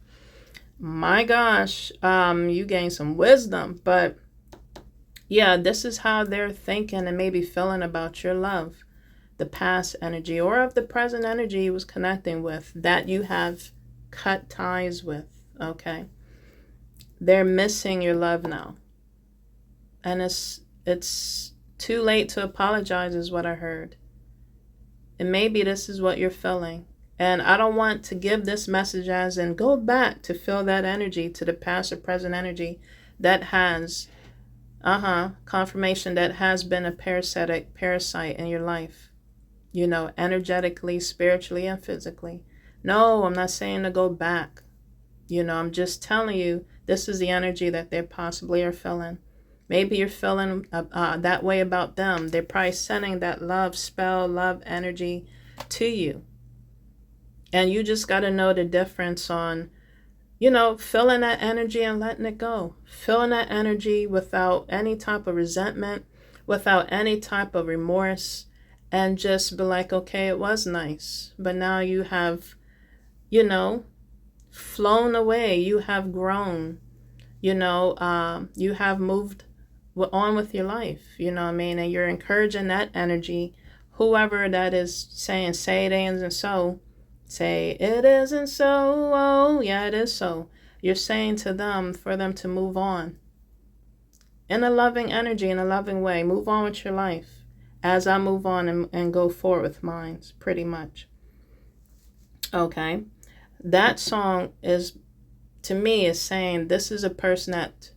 my gosh, you gained some wisdom. But yeah, this is how they're thinking and maybe feeling about your love, the past energy or of the present energy you was connecting with that you have cut ties with. Okay, they're missing your love now, and it's too late to apologize, is what I heard. And maybe this is what you're feeling. And I don't want to give this message as in go back to feel that energy, to the past or present energy that has, confirmation that has been a parasite in your life, energetically, spiritually, and physically. No, I'm not saying to go back. I'm just telling you this is the energy that they possibly are feeling. Maybe you're feeling that way about them. They're probably sending that love spell, love energy to you. And you just got to know the difference on, feeling that energy and letting it go. Feeling that energy without any type of resentment, without any type of remorse, and just be like, okay, it was nice. But now you have, flown away. You have grown. You have moved on with your life, and you're encouraging that energy, whoever that is saying, say it isn't so, say it isn't so, oh yeah, it is so. You're saying to them for them to move on in a loving energy, in a loving way. Move on with your life as I move on and go forward with mine, pretty much. Okay, that song is, to me, is saying this is a person that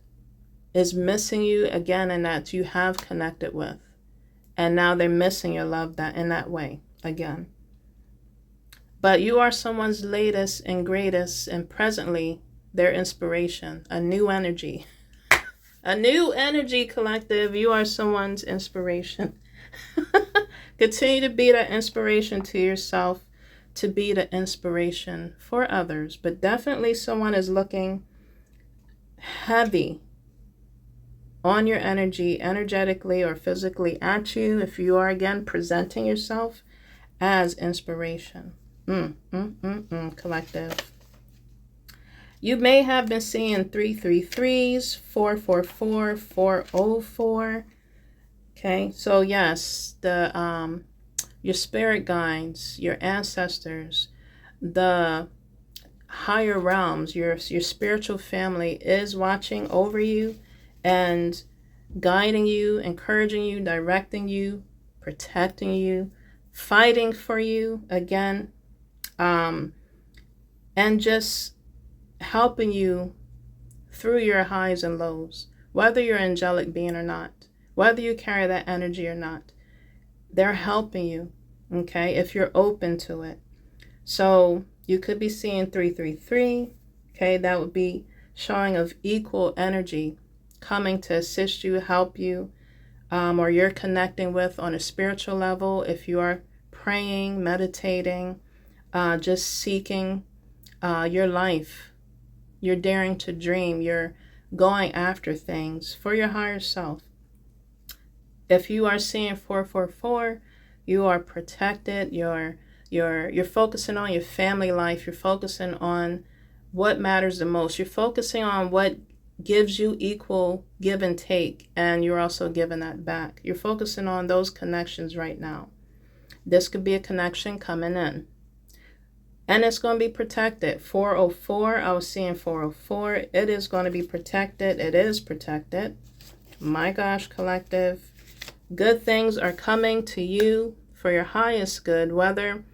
is missing you again, and that you have connected with, and now they're missing your love that in that way again. But you are someone's latest and greatest, and presently their inspiration, a new energy, collective. You are someone's inspiration. Continue to be that inspiration to yourself, to be the inspiration for others. But definitely someone is looking heavy on your energy, energetically or physically at you, if you are again presenting yourself as inspiration. Collective. You may have been seeing 333s, 444, 404. Okay, so yes, the your spirit guides, your ancestors, the higher realms, your spiritual family is watching over you and guiding you, encouraging you, directing you, protecting you, fighting for you again, and just helping you through your highs and lows, whether you're an angelic being or not, whether you carry that energy or not. They're helping you, okay, if you're open to it. So you could be seeing 333, okay, that would be showing of equal energy coming to assist you, help you, or you're connecting with on a spiritual level. If you are praying, meditating, just seeking your life, you're daring to dream, you're going after things for your higher self. If you are seeing 444, you are protected. You're focusing on your family life. You're focusing on what matters the most. You're focusing on what gives you equal give and take, and you're also giving that back. You're focusing on those connections right now. This could be a connection coming in, and it's going to be protected. 404, I was seeing 404. It is going to be protected. It is protected. My gosh, collective. Good things are coming to you for your highest good, whether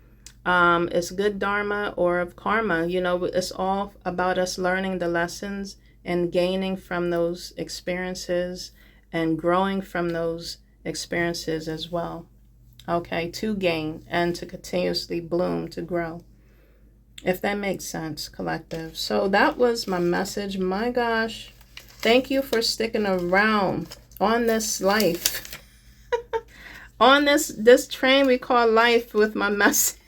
it's good dharma or of karma. You know, it's all about us learning the lessons and gaining from those experiences and growing from those experiences as well. Okay, to gain and to continuously bloom, to grow. If that makes sense, collective. So that was my message. My gosh, thank you for sticking around on this life. On this train we call life with my message.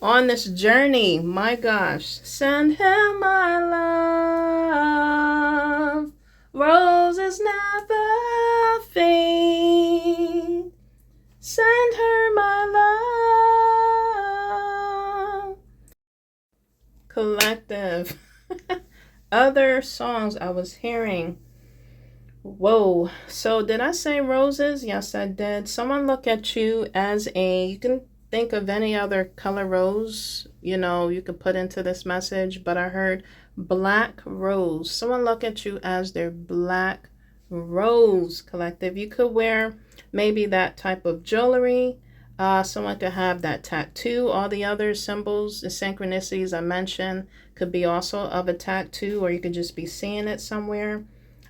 On this journey, my gosh. Send him my love. Roses never fade. Send her my love. Collective. Other songs I was hearing. Whoa. So did I say roses? Yes, I did. Someone look at you as you can think of any other color rose, you could put into this message, but I heard black rose. Someone look at you as their black rose, collective. You could wear maybe that type of jewelry. Someone could have that tattoo. All the other symbols, the synchronicities I mentioned could be also of a tattoo, or you could just be seeing it somewhere.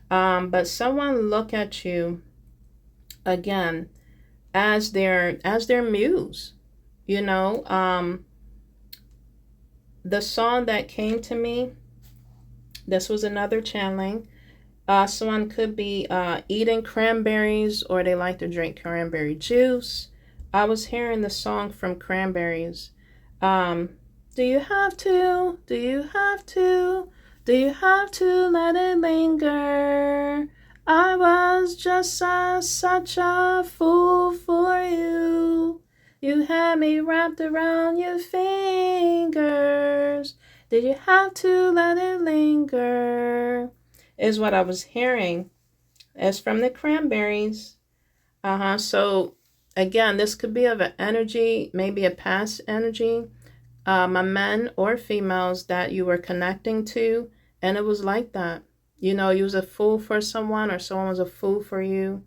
But someone look at you again as their muse. The song that came to me, this was another channeling. Someone could be eating cranberries, or they like to drink cranberry juice. I was hearing the song from Cranberries. Do you have to? Do you have to? Do you have to let it linger? I was just such a fool for you. You had me wrapped around your fingers. Did you have to let it linger? Is what I was hearing. It's from the Cranberries. So, again, this could be of an energy, maybe a past energy. My men or females that you were connecting to, and it was like that. You was a fool for someone, or someone was a fool for you,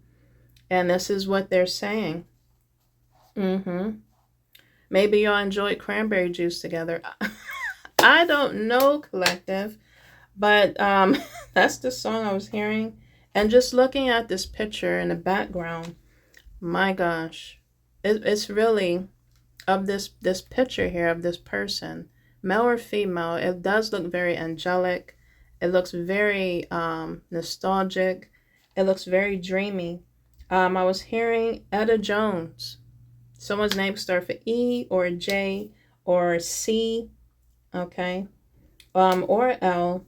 and this is what they're saying. Maybe y'all enjoyed cranberry juice together. I don't know, collective, but that's the song I was hearing, and just looking at this picture in the background, my gosh, it's really of this picture here of this person, male or female. It does look very angelic. It looks very nostalgic. It looks very dreamy. I was hearing Etta Jones. Someone's name starts for E or J or C, okay, or L.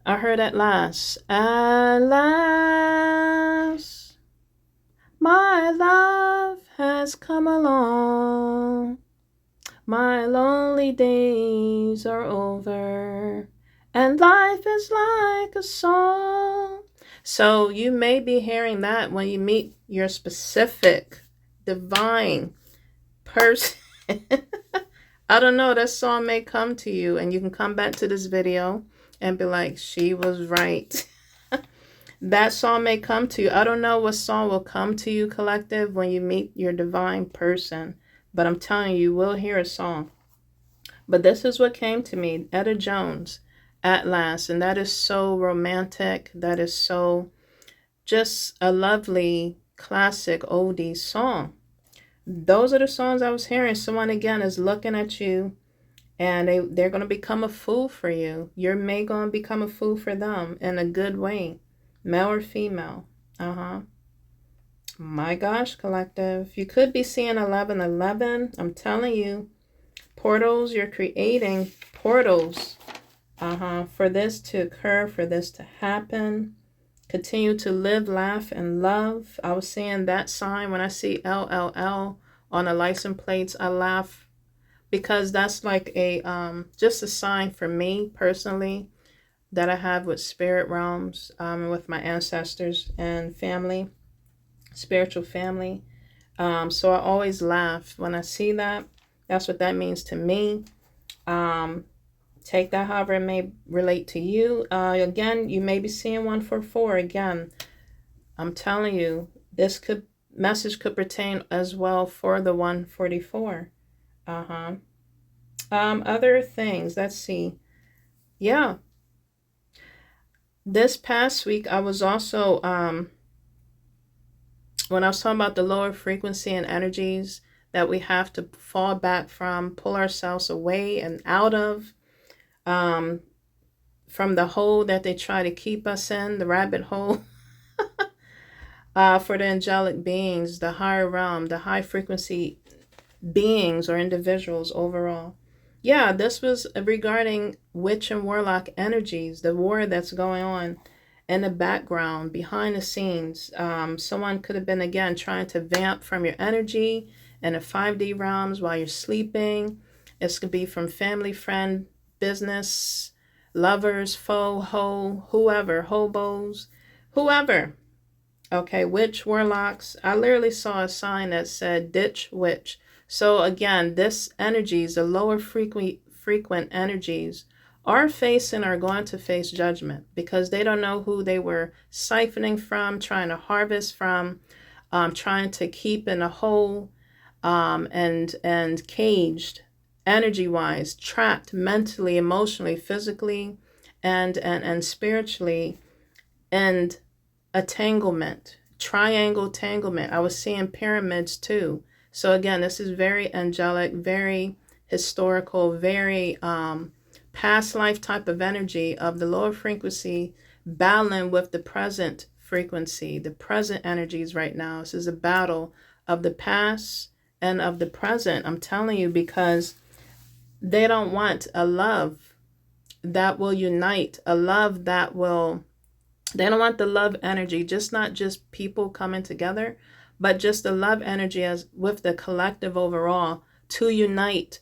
I heard at last, my love has come along. My lonely days are over, and life is like a song. So you may be hearing that when you meet your specific divine person. I don't know, that song may come to you, and you can come back to this video and be like, she was right. That song may come to you. I don't know what song will come to you, collective, when you meet your divine person. But I'm telling you, you will hear a song. But this is what came to me. Etta Jones, At Last. And that is so romantic. That is so just a lovely classic oldie song. Those are the songs I was hearing. Someone, again, is looking at you, and they're going to become a fool for you. You're may going to become a fool for them in a good way. Male or female. My gosh, collective. You could be seeing 1111. I'm telling you. Portals, you're creating portals for this to occur, for this to happen. Continue to live, laugh, and love. I was seeing that sign. When I see LLL on the license plates, I laugh, because that's like a just a sign for me personally that I have with spirit realms, with my ancestors and family, spiritual family. So I always laugh when I see that. That's what that means to me. Take that however it may relate to you. Again, you may be seeing 144 again. I'm telling you, this message could pertain as well for the 144. Other things, let's see. Yeah. This past week, I was also, when I was talking about the lower frequency and energies that we have to fall back from, pull ourselves away and out of, from the hole that they try to keep us in, the rabbit hole, for the angelic beings, the higher realm, the high frequency beings or individuals overall. Yeah, this was regarding witch and warlock energies, the war that's going on in the background, behind the scenes. Someone could have been, again, trying to vamp from your energy in the 5D realms while you're sleeping. This could be from family, friend, business, lovers, foe, hoe, whoever, hobos, whoever. Okay, witch, warlocks. I literally saw a sign that said ditch witch. So again, this energies, the lower frequent energies, are facing, are going to face judgment, because they don't know who they were siphoning from, trying to harvest from, trying to keep in a hole, and caged, energy-wise, trapped mentally, emotionally, physically, and spiritually, and a tanglement, triangle tanglement. I was seeing pyramids too. So again, this is very angelic, very historical, very past life type of energy of the lower frequency battling with the present frequency, the present energies right now. This is a battle of the past and of the present. I'm telling you, because they don't want a love that will unite, a love that will, they don't want the love energy, just not just people coming together, but just the love energy as with the collective overall to unite,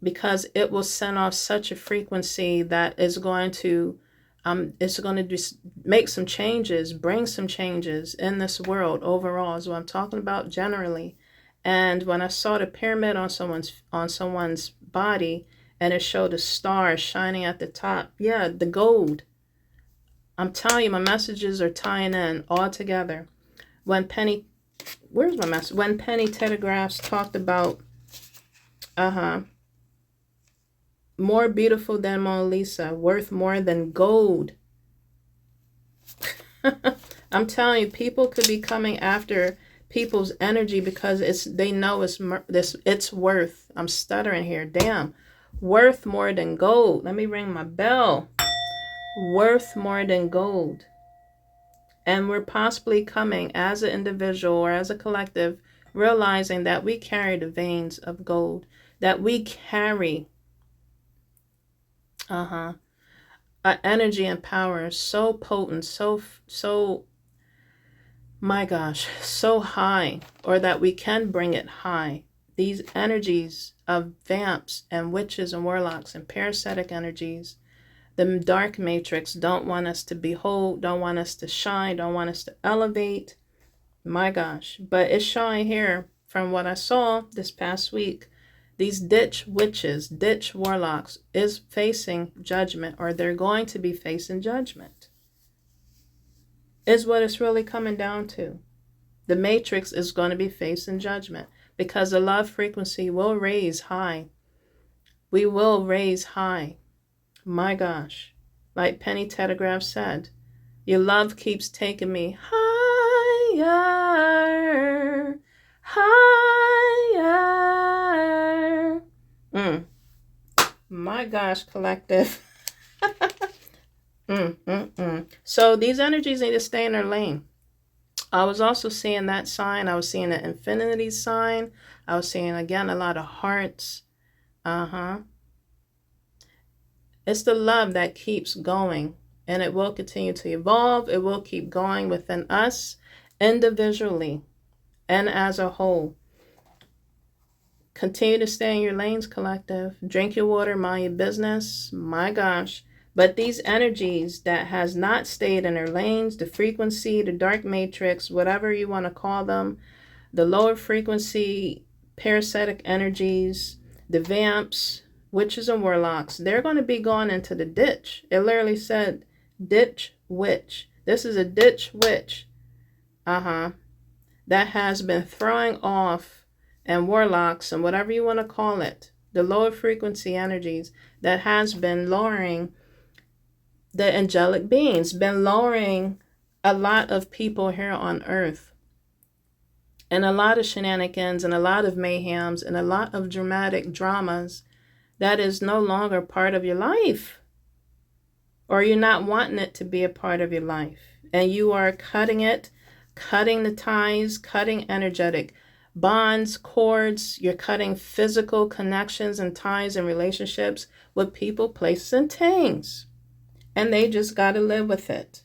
because it will send off such a frequency that is going to make some changes, bring some changes in this world overall, is what I'm talking about generally. And when I saw the pyramid on someone's body, and it showed a star shining at the top, yeah, the gold. I'm telling you, my messages are tying in all together. When Penny, where's my message? When Penny Telegraphs talked about, more beautiful than Mona Lisa, worth more than gold. I'm telling you, people could be coming after people's energy because they know it's worth. I'm stuttering here. Damn, worth more than gold. Let me ring my bell. Worth more than gold. And we're possibly coming as an individual or as a collective, realizing that we carry the veins of gold, that we carry an energy and power so potent, so my gosh, so high, or that we can bring it high. these energies of vamps and witches and warlocks and parasitic energies, the dark matrix, don't want us to behold, don't want us to shine, don't want us to elevate. My gosh. But it's showing here from what I saw this past week, these ditch witches, ditch warlocks is facing judgment, or they're going to be facing judgment, is what it's really coming down to. The matrix is going to be facing judgment because the love frequency will raise high. We will raise high. My gosh. Like Penny Telegraph said, your love keeps taking me higher, higher. My gosh, collective. So these energies need to stay in their lane. I was also seeing that sign. I was seeing the infinity sign. I was seeing, again, a lot of hearts. It's the love that keeps going, and it will continue to evolve. It will keep going within us individually and as a whole. Continue to stay in your lanes, collective. Drink your water, mind your business. My gosh. But these energies that has not stayed in their lanes, the frequency, the dark matrix, whatever you want to call them, the lower frequency parasitic energies, the vamps, witches and warlocks, they're going to be going into the ditch. It literally said ditch witch. This is a ditch witch. That has been throwing off, and warlocks and whatever you want to call it, the lower frequency energies that has been lowering the angelic beings, been lowering a lot of people here on earth, and a lot of shenanigans and a lot of mayhems and a lot of dramatic dramas that is no longer part of your life, or you're not wanting it to be a part of your life, and you are cutting it, cutting the ties, cutting energetic bonds, cords. You're cutting physical connections and ties and relationships with people, places, and things. And they just got to live with it.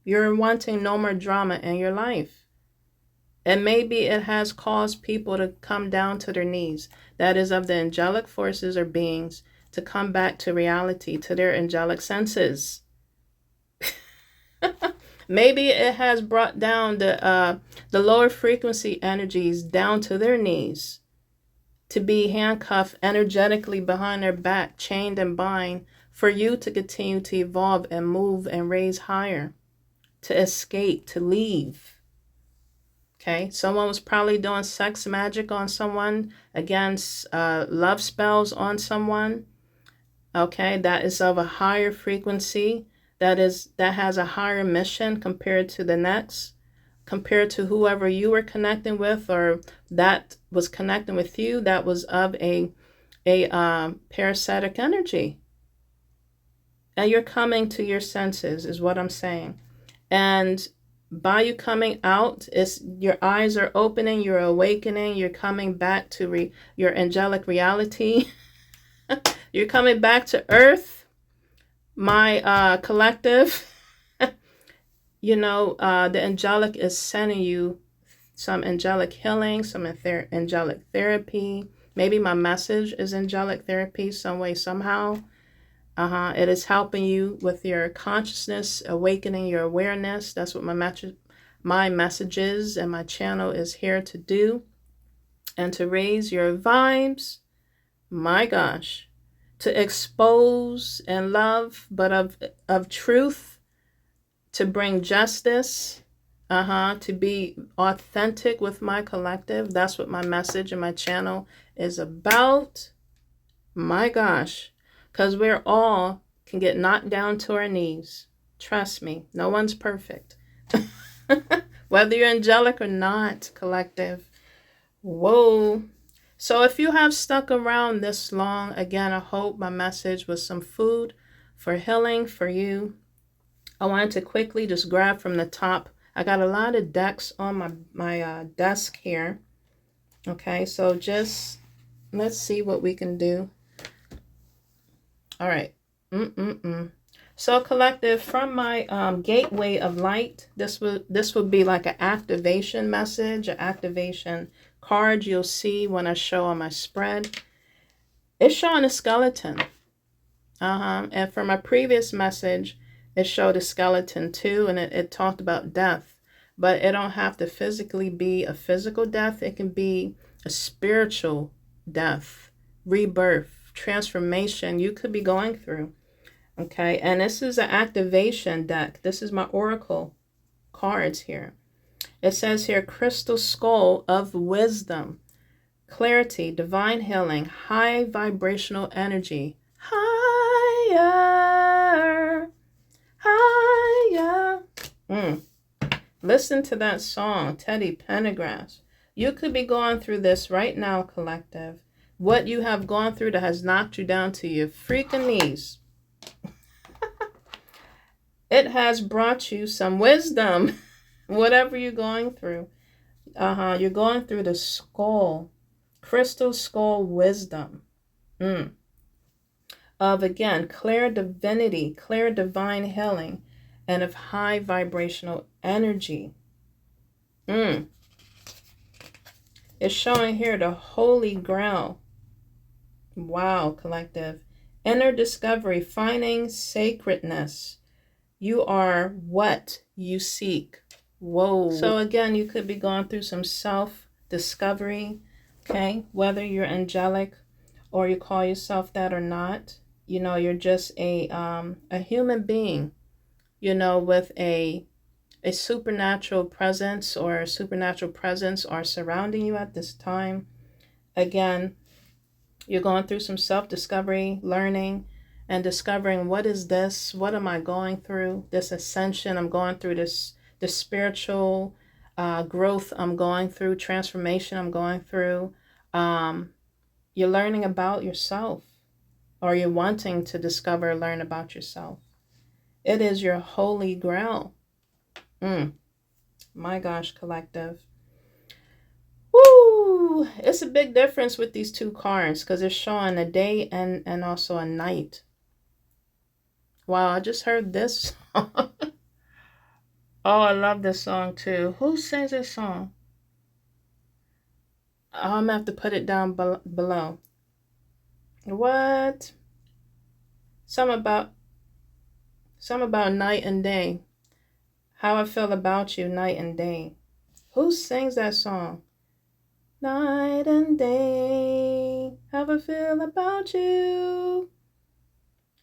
You're wanting no more drama in your life. And maybe it has caused people to come down to their knees. That is, of the angelic forces or beings, to come back to reality, to their angelic senses. Maybe it has brought down the lower frequency energies down to their knees, to be handcuffed energetically behind their back, chained and bind, for you to continue to evolve and move and raise higher, to escape, to leave. Okay, someone was probably doing sex magic on someone, against love spells on someone. Okay, that is of a higher frequency, that has a higher mission compared to the next, compared to whoever you were connecting with, or that was connecting with you, that was of a parasitic energy. And you're coming to your senses, is what I'm saying. And by you coming out, your eyes are opening, you're awakening, you're coming back to your angelic reality. You're coming back to earth, my collective. The angelic is sending you some angelic healing, some angelic therapy. Maybe my message is angelic therapy some way, somehow. It is helping you with your consciousness, awakening your awareness. That's what my message is, and my channel is here to do, and to raise your vibes. My gosh, to expose and love, but of truth, to bring justice, to be authentic with my collective. That's what my message and my channel is about. My gosh. Because we're all can get knocked down to our knees. Trust me, no one's perfect. Whether you're angelic or not, collective. Whoa. So if you have stuck around this long, again, I hope my message was some food for healing for you. I wanted to quickly just grab from the top. I got a lot of decks on my desk here. Okay, so just let's see what we can do. All right. So collective, from my gateway of light, this would be like an activation message, an activation cards you'll see when I show on my spread, it's showing a skeleton. And for my previous message, it showed a skeleton too, and it talked about death. But it don't have to physically be a physical death. It can be a spiritual death, rebirth, transformation you could be going through. Okay, and this is an activation deck. This is my oracle cards here. It says here, crystal skull of wisdom, clarity, divine healing, high vibrational energy, higher, higher. Listen to that song, Teddy Pendergrass. You could be going through this right now, collective. What you have gone through that has knocked you down to your freaking knees. It has brought you some wisdom, whatever you're going through. You're going through the skull, crystal skull wisdom. Of, again, clear divinity, clear divine healing, and of high vibrational energy. It's showing here the Holy Grail. Wow, collective. Inner discovery, finding sacredness. You are what you seek. Whoa. So again, you could be going through some self-discovery, okay? Whether you're angelic or you call yourself that or not, you know, you're just a human being, you know, with a supernatural presence, or a supernatural presence are surrounding you at this time. Again, you're going through some self-discovery, learning, and discovering, what is this? What am I going through? This ascension I'm going through, this spiritual growth I'm going through, transformation I'm going through. You're learning about yourself, or you're wanting to discover, learn about yourself. It is your Holy Grail. My gosh, collective. Woo! It's a big difference with these two cards, because it's showing a day and also a night. Wow, I just heard this song. Oh, I love this song too. Who sings this song? I'm going to have to put it down below. What? Some about night and day. How I feel about you night and day. Who sings that song? Night and day, how I feel about you.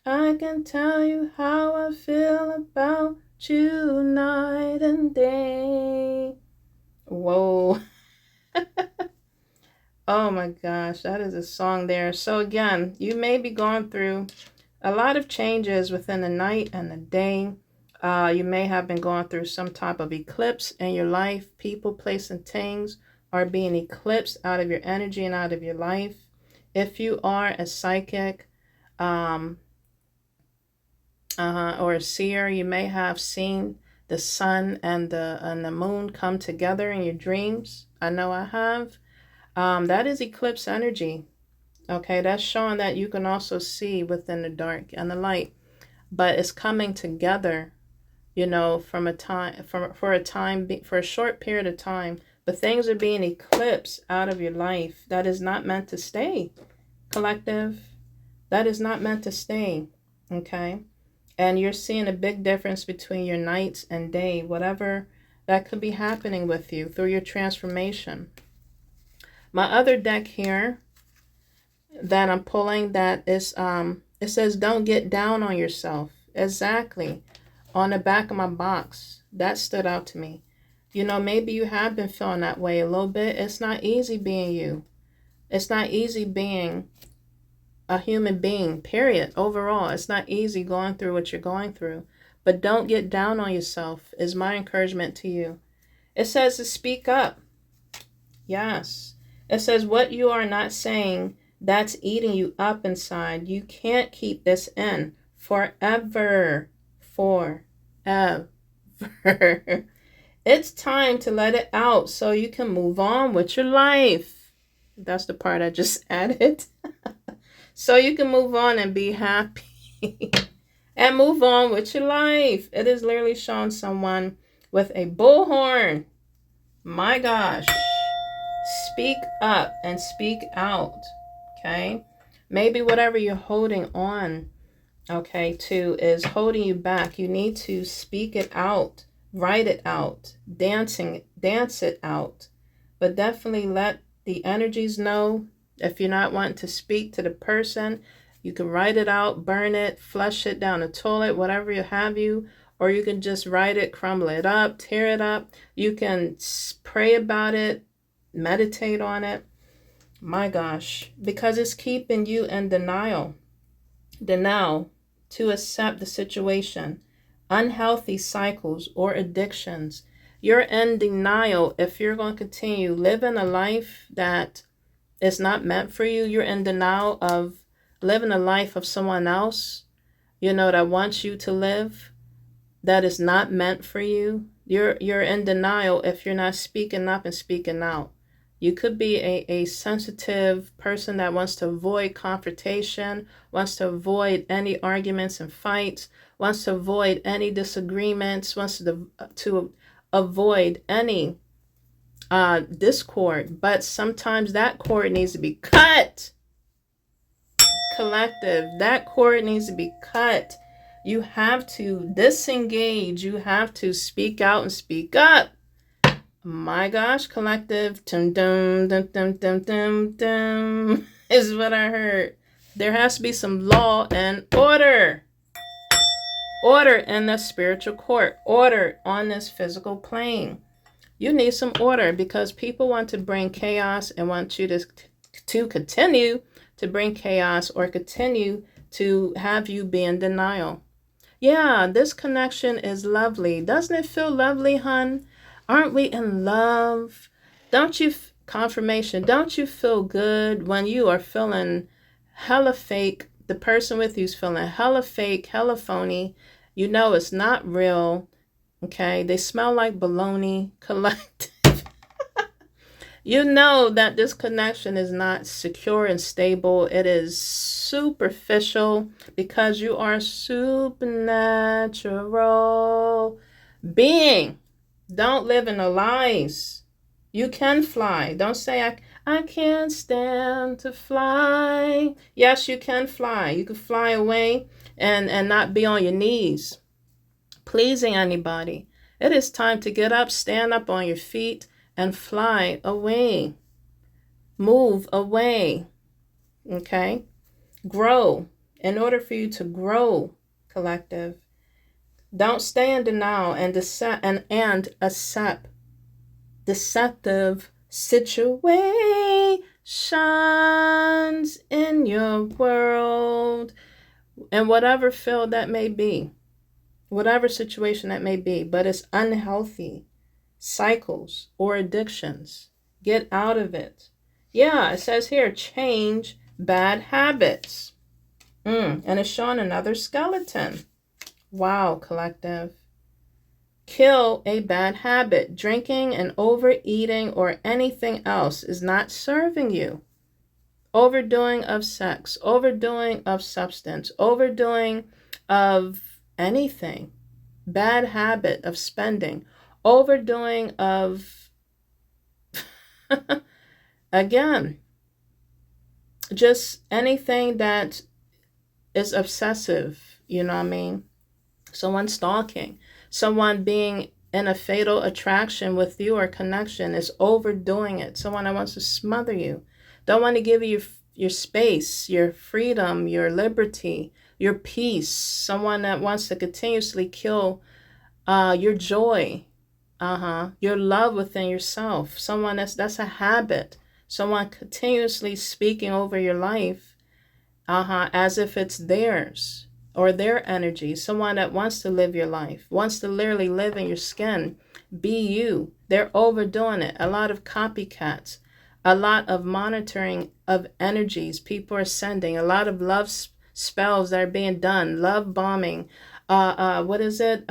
I can tell you how I feel about you night and day. Whoa. Oh my gosh, that is a song there. So again, you may be going through a lot of changes within the night and the day. You may have been going through some type of eclipse in your life. People, place, and things are being eclipsed out of your energy and out of your life. If you are a psychic or a seer, you may have seen the sun and the moon come together in your dreams. I know I have. That is eclipse energy. Okay, that's showing that you can also see within the dark and the light, but it's coming together, you know, for a short period of time. But things are being eclipsed out of your life. That is not meant to stay, collective. That is not meant to stay, okay? And you're seeing a big difference between your nights and day, whatever that could be happening with you through your transformation. My other deck here that I'm pulling, that is, it says, don't get down on yourself. Exactly. On the back of my box. That stood out to me. You know, maybe you have been feeling that way a little bit. It's not easy being you. It's not easy being a human being, period. Overall, it's not easy going through what you're going through. But don't get down on yourself is my encouragement to you. It says to speak up. Yes. It says what you are not saying, that's eating you up inside. You can't keep this in forever. Forever. It's time to let it out so you can move on with your life. That's the part I just added. So you can move on and be happy. And move on with your life. It is literally showing someone with a bullhorn. My gosh. Speak up and speak out. Okay. Maybe whatever you're holding on, okay, to is holding you back. You need to speak it out, write it out, dance it out. But definitely let the energies know. If you're not wanting to speak to the person, you can write it out, burn it, flush it down the toilet, whatever you have you, or you can just write it, crumble it up, tear it up. You can pray about it, meditate on it. My gosh, because it's keeping you in denial. Denial to accept the situation, unhealthy cycles or addictions. You're in denial if you're going to continue living a life that is not meant for you. You're in denial of living a life of someone else, that wants you to live, that is not meant for you. You're in denial if you're not speaking up and speaking out. You could be a sensitive person that wants to avoid confrontation, wants to avoid any arguments and fights, wants to avoid any disagreements, wants to avoid any discord. But sometimes that cord needs to be cut. Collective, that cord needs to be cut. You have to disengage. You have to speak out and speak up. My gosh, collective, dum dum dum dum dum dum dum is what I heard. There has to be some law and order. Order in the spiritual court. Order on this physical plane. You need some order because people want to bring chaos and want you to continue to bring chaos or continue to have you be in denial. Yeah, this connection is lovely. Doesn't it feel lovely, hun? Aren't we in love? Don't you, confirmation, don't you feel good when you are feeling hella fake? The person with you's feeling hella fake, hella phony. You know it's not real. Okay, they smell like baloney. Collective. You know that this connection is not secure and stable. It is superficial because you are a supernatural being. Don't live in the lies. You can fly. Don't say, I can't stand to fly. Yes, you can fly. You can fly away and not be on your knees, pleasing anybody. It is time to get up, stand up on your feet, and fly away. Move away. Okay? Grow. In order for you to grow, collective, don't stay in denial and accept deceptive situations in your world, in whatever field that may be, whatever situation that may be, but it's unhealthy cycles or addictions. Get out of it. Yeah, it says here, change bad habits. And it's showing another skeleton. Wow, collective. Kill a bad habit. Drinking and overeating or anything else is not serving you. Overdoing of sex, overdoing of substance, overdoing of anything. Bad habit of spending, overdoing of, again, just anything that is obsessive, you know what I mean? Someone stalking, someone being in a fatal attraction with you or connection is overdoing it. Someone that wants to smother you, don't want to give you your space, your freedom, your liberty, your peace. Someone that wants to continuously kill your joy, your love within yourself. Someone that's a habit. Someone continuously speaking over your life, as if it's theirs or their energy. Someone that wants to live your life, wants to literally live in your skin, be you. They're overdoing it. A lot of copycats, a lot of monitoring of energies people are sending, a lot of love spells that are being done, love bombing. What is it?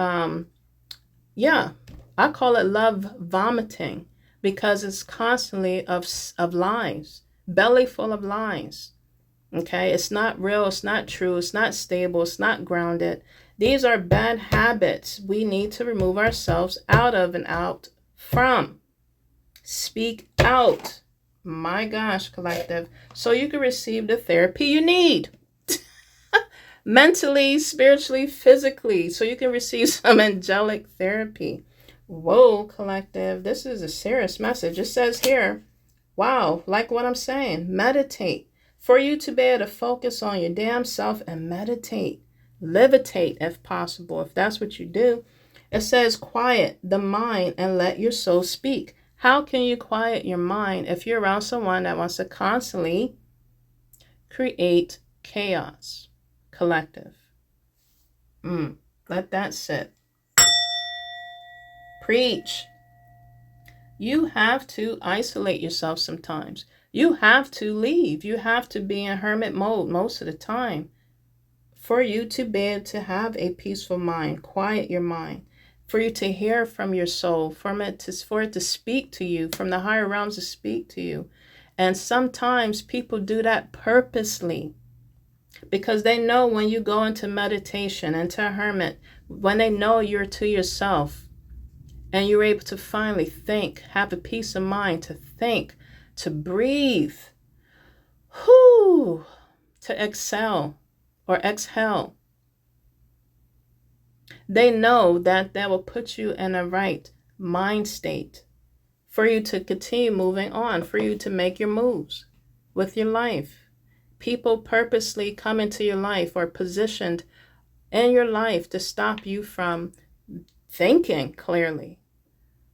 Yeah, I call it love vomiting because it's constantly of lies, belly full of lies. Okay, it's not real, it's not true, it's not stable, it's not grounded. These are bad habits we need to remove ourselves out of and out from. Speak out. My gosh, collective. So you can receive the therapy you need. Mentally, spiritually, physically. So you can receive some angelic therapy. Whoa, collective. This is a serious message. It says here, wow, like what I'm saying, meditate. For you to be able to focus on your damn self and meditate. Levitate if possible, if that's what you do. It says quiet the mind and let your soul speak. How can you quiet your mind if you're around someone that wants to constantly create chaos? Collective. Let that sit. Preach. You have to isolate yourself sometimes. You have to leave. You have to be in hermit mode most of the time for you to be able to have a peaceful mind, quiet your mind, for you to hear from your soul, for it to speak to you, from the higher realms to speak to you. And sometimes people do that purposely because they know when you go into meditation, into a hermit, when they know you're to yourself and you're able to finally think, have a peace of mind to think, to breathe, to excel or exhale. They know that will put you in a right mind state for you to continue moving on, for you to make your moves with your life. People purposely come into your life or positioned in your life to stop you from thinking clearly,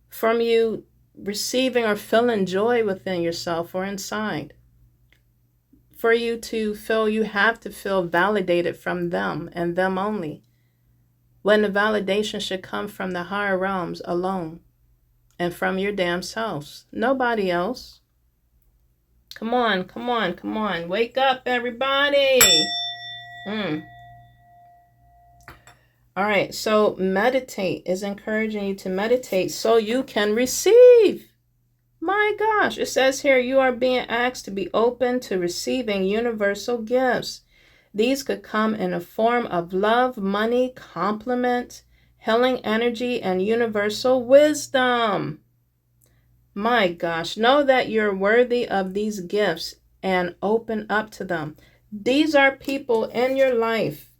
from you receiving or feeling joy within yourself or inside, for you to feel you have to feel validated from them and them only, when the validation should come from the higher realms alone and from your damn selves, nobody else. Come on, come on, come on. Wake up, everybody. All right, so meditate is encouraging you to meditate so you can receive. My gosh, it says here you are being asked to be open to receiving universal gifts. These could come in a form of love, money, compliment, healing energy, and universal wisdom. My gosh, know that you're worthy of these gifts and open up to them. These are people in your life,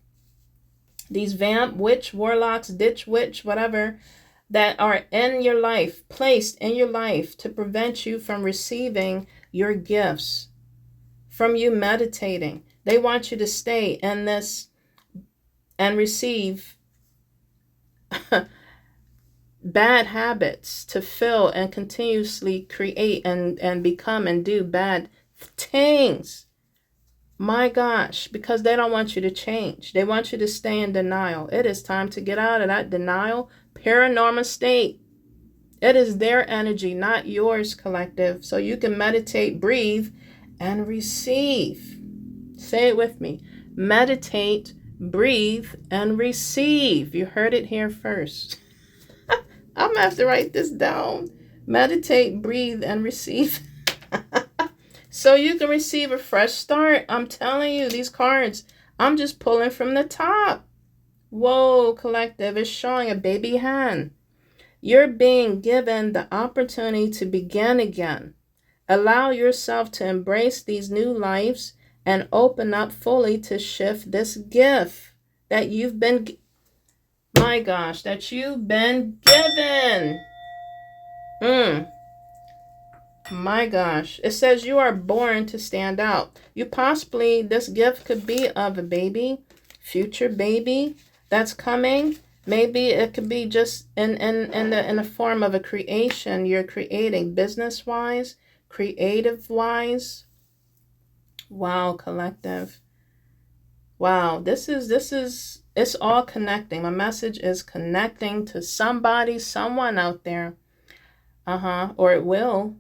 these vamp, witch, warlocks, ditch witch, whatever, that are in your life, placed in your life to prevent you from receiving your gifts, from you meditating. They want you to stay in this and receive bad habits, to fill and continuously create and become and do bad things. My gosh, because they don't want you to change. They want you to stay in denial. It is time to get out of that denial, paranormal state. It is their energy, not yours, collective. So you can meditate, breathe, and receive. Say it with me. Meditate, breathe, and receive. You heard it here first. I'm going to have to write this down. Meditate, breathe, and receive. So you can receive a fresh start. I'm telling you, these cards, I'm just pulling from the top. Whoa, collective, is showing a baby hen. You're being given the opportunity to begin again. Allow yourself to embrace these new lives and open up fully to shift this gift that you've been, my gosh, that you've been given. My gosh. It says you are born to stand out. You possibly, this gift could be of a baby, future baby that's coming. Maybe it could be just in the form of a creation you're creating, business-wise, creative-wise. Wow, collective. Wow, this is, it's all connecting. My message is connecting to somebody, someone out there. Or it will.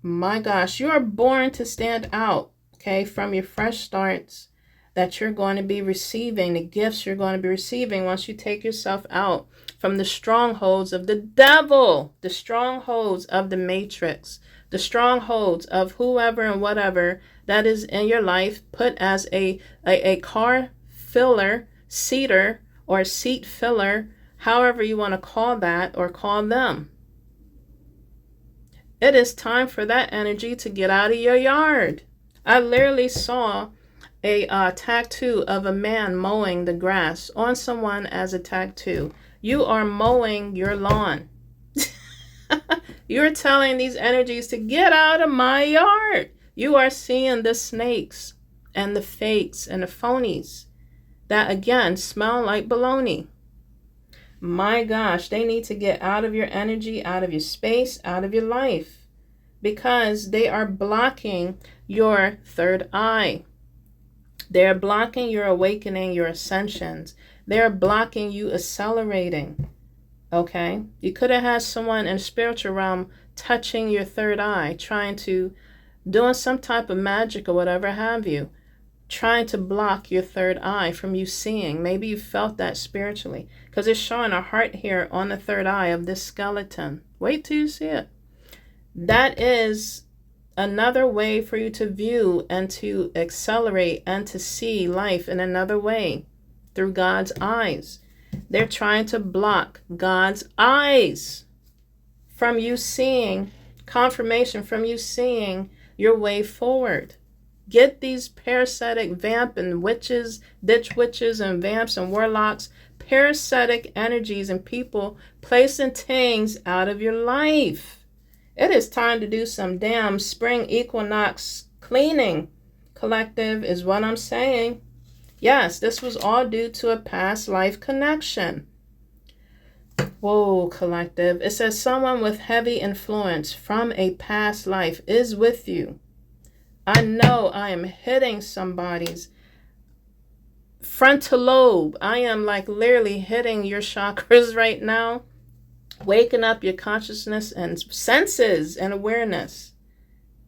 My gosh, you are born to stand out, okay, from your fresh starts that you're going to be receiving, the gifts you're going to be receiving once you take yourself out from the strongholds of the devil, the strongholds of the matrix, the strongholds of whoever and whatever that is in your life, put as a car filler, seater, or seat filler, however you want to call that or call them. It is time for that energy to get out of your yard. I literally saw a tattoo of a man mowing the grass on someone as a tattoo. You are mowing your lawn. You're telling these energies to get out of my yard. You are seeing the snakes and the fakes and the phonies that, again, smell like baloney. My gosh, they need to get out of your energy, out of your space, out of your life, because they are blocking your third eye. They're blocking your awakening, your ascensions. They're blocking you accelerating. Okay? You could have had someone in the spiritual realm touching your third eye, doing some type of magic or whatever have you, trying to block your third eye from you seeing. Maybe you felt that spiritually, because it's showing a heart here on the third eye of this skeleton. Wait till you see it. That is another way for you to view and to accelerate and to see life in another way, through God's eyes. They're trying to block God's eyes from you seeing confirmation, from you seeing your way forward. Get these parasitic vamp and witches, ditch witches and vamps and warlocks, parasitic energies and people, placing things out of your life. It is time to do some damn spring equinox cleaning, collective, is what I'm saying. Yes, this was all due to a past life connection. Whoa, collective. It says someone with heavy influence from a past life is with you. I know I am hitting somebody's frontal lobe. I am like literally hitting your chakras right now, waking up your consciousness and senses and awareness.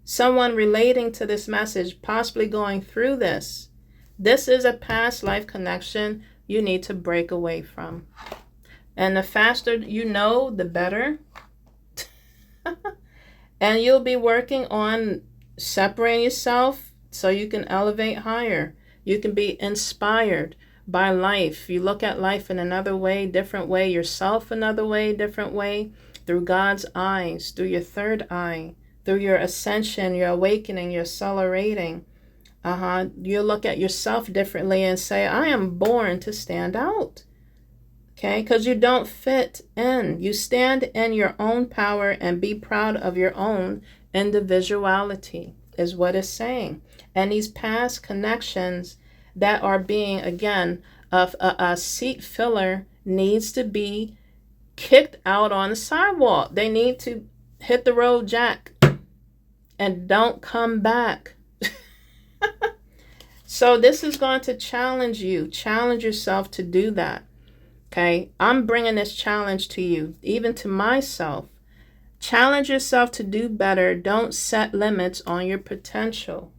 Someone relating to this message, possibly going through this. This is a past life connection you need to break away from. And the faster you know, the better. And you'll be working on separating yourself so you can elevate higher. You can be inspired by life. You look at life in another way, different way, yourself another way, different way, through God's eyes, through your third eye, through your ascension, your awakening, your accelerating. You look at yourself differently and say, I am born to stand out. Okay, because you don't fit in. You stand in your own power and be proud of your own individuality, is what it's saying. And these past connections that are being, again, of a seat filler needs to be kicked out on the sidewalk. They need to hit the road, Jack, and don't come back. So this is going to challenge you. Challenge yourself to do that. Okay, I'm bringing this challenge to you, even to myself. Challenge yourself to do better. Don't set limits on your potential.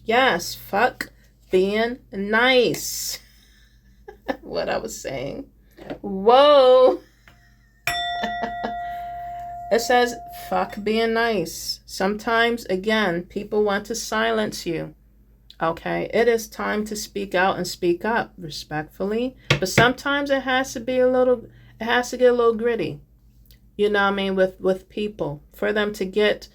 Yes, fuck being nice. What I was saying. Whoa. It says, fuck being nice. Sometimes, again, people want to silence you. Okay, it is time to speak out and speak up respectfully. But sometimes it has to get a little gritty. You know what I mean, with people, for them to get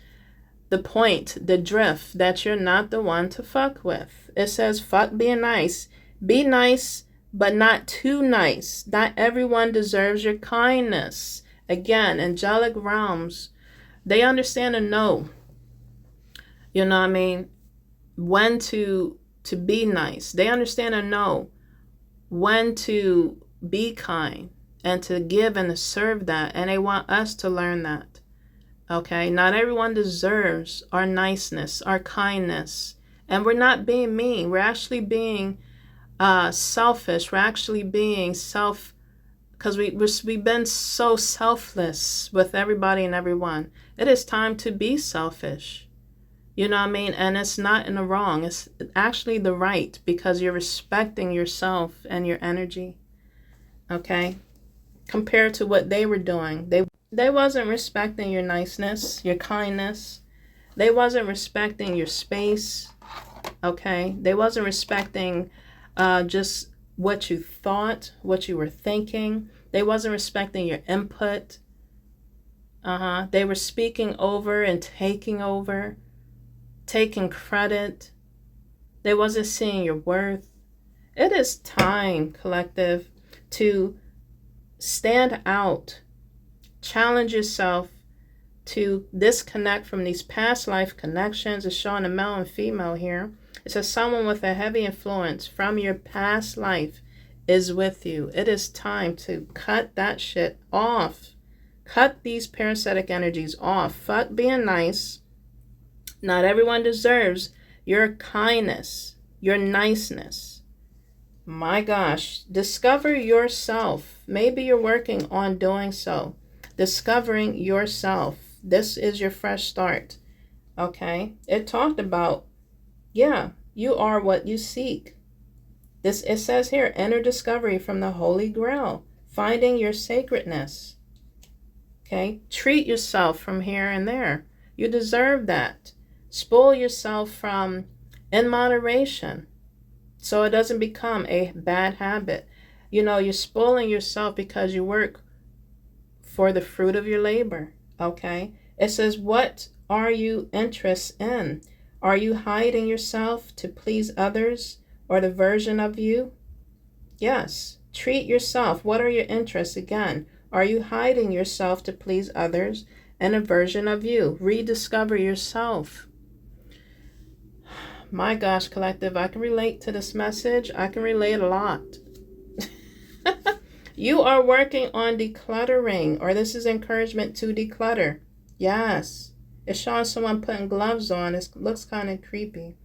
the point, the drift, that you're not the one to fuck with. It says, fuck being nice. Be nice, but not too nice. Not everyone deserves your kindness. Again, angelic realms, they understand and know, you know what I mean, when to be nice. They understand and know when to be kind and to give and to serve that. And they want us to learn that. Okay, not everyone deserves our niceness, our kindness. And we're not being mean. We're actually being selfish. We're actually being because we've been so selfless with everybody and everyone. It is time to be selfish. You know what I mean? And it's not in the wrong. It's actually the right, because you're respecting yourself and your energy. Okay? Compared to what they were doing. They wasn't respecting your niceness, your kindness. They wasn't respecting your space. Okay? They wasn't respecting just what you thought, what you were thinking. They wasn't respecting your input. They were speaking over and taking over, taking credit. They wasn't seeing your worth. It is time, collective, to stand out, challenge yourself to disconnect from these past life connections. It's showing a male and female here. It says someone with a heavy influence from your past life is with you. It is time to cut that shit off. Cut these parasitic energies off. Fuck being nice. Not everyone deserves your kindness, your niceness. My gosh, discover yourself. Maybe you're working on doing so. Discovering yourself. This is your fresh start. Okay? It talked about, yeah, you are what you seek. It says here, inner discovery from the Holy Grail. Finding your sacredness. Okay? Treat yourself from here and there. You deserve that. Spoil yourself from in moderation, so it doesn't become a bad habit. You're spoiling yourself because you work for the fruit of your labor. Okay? It says, what are you interested in? Are you hiding yourself to please others or the version of you? Yes. Treat yourself. What are your interests? Again, are you hiding yourself to please others and a version of you? Rediscover yourself. My gosh, collective, I can relate to this message. I can relate a lot. You are working on decluttering, or this is encouragement to declutter. Yes. It's showing someone putting gloves on. It looks kind of creepy.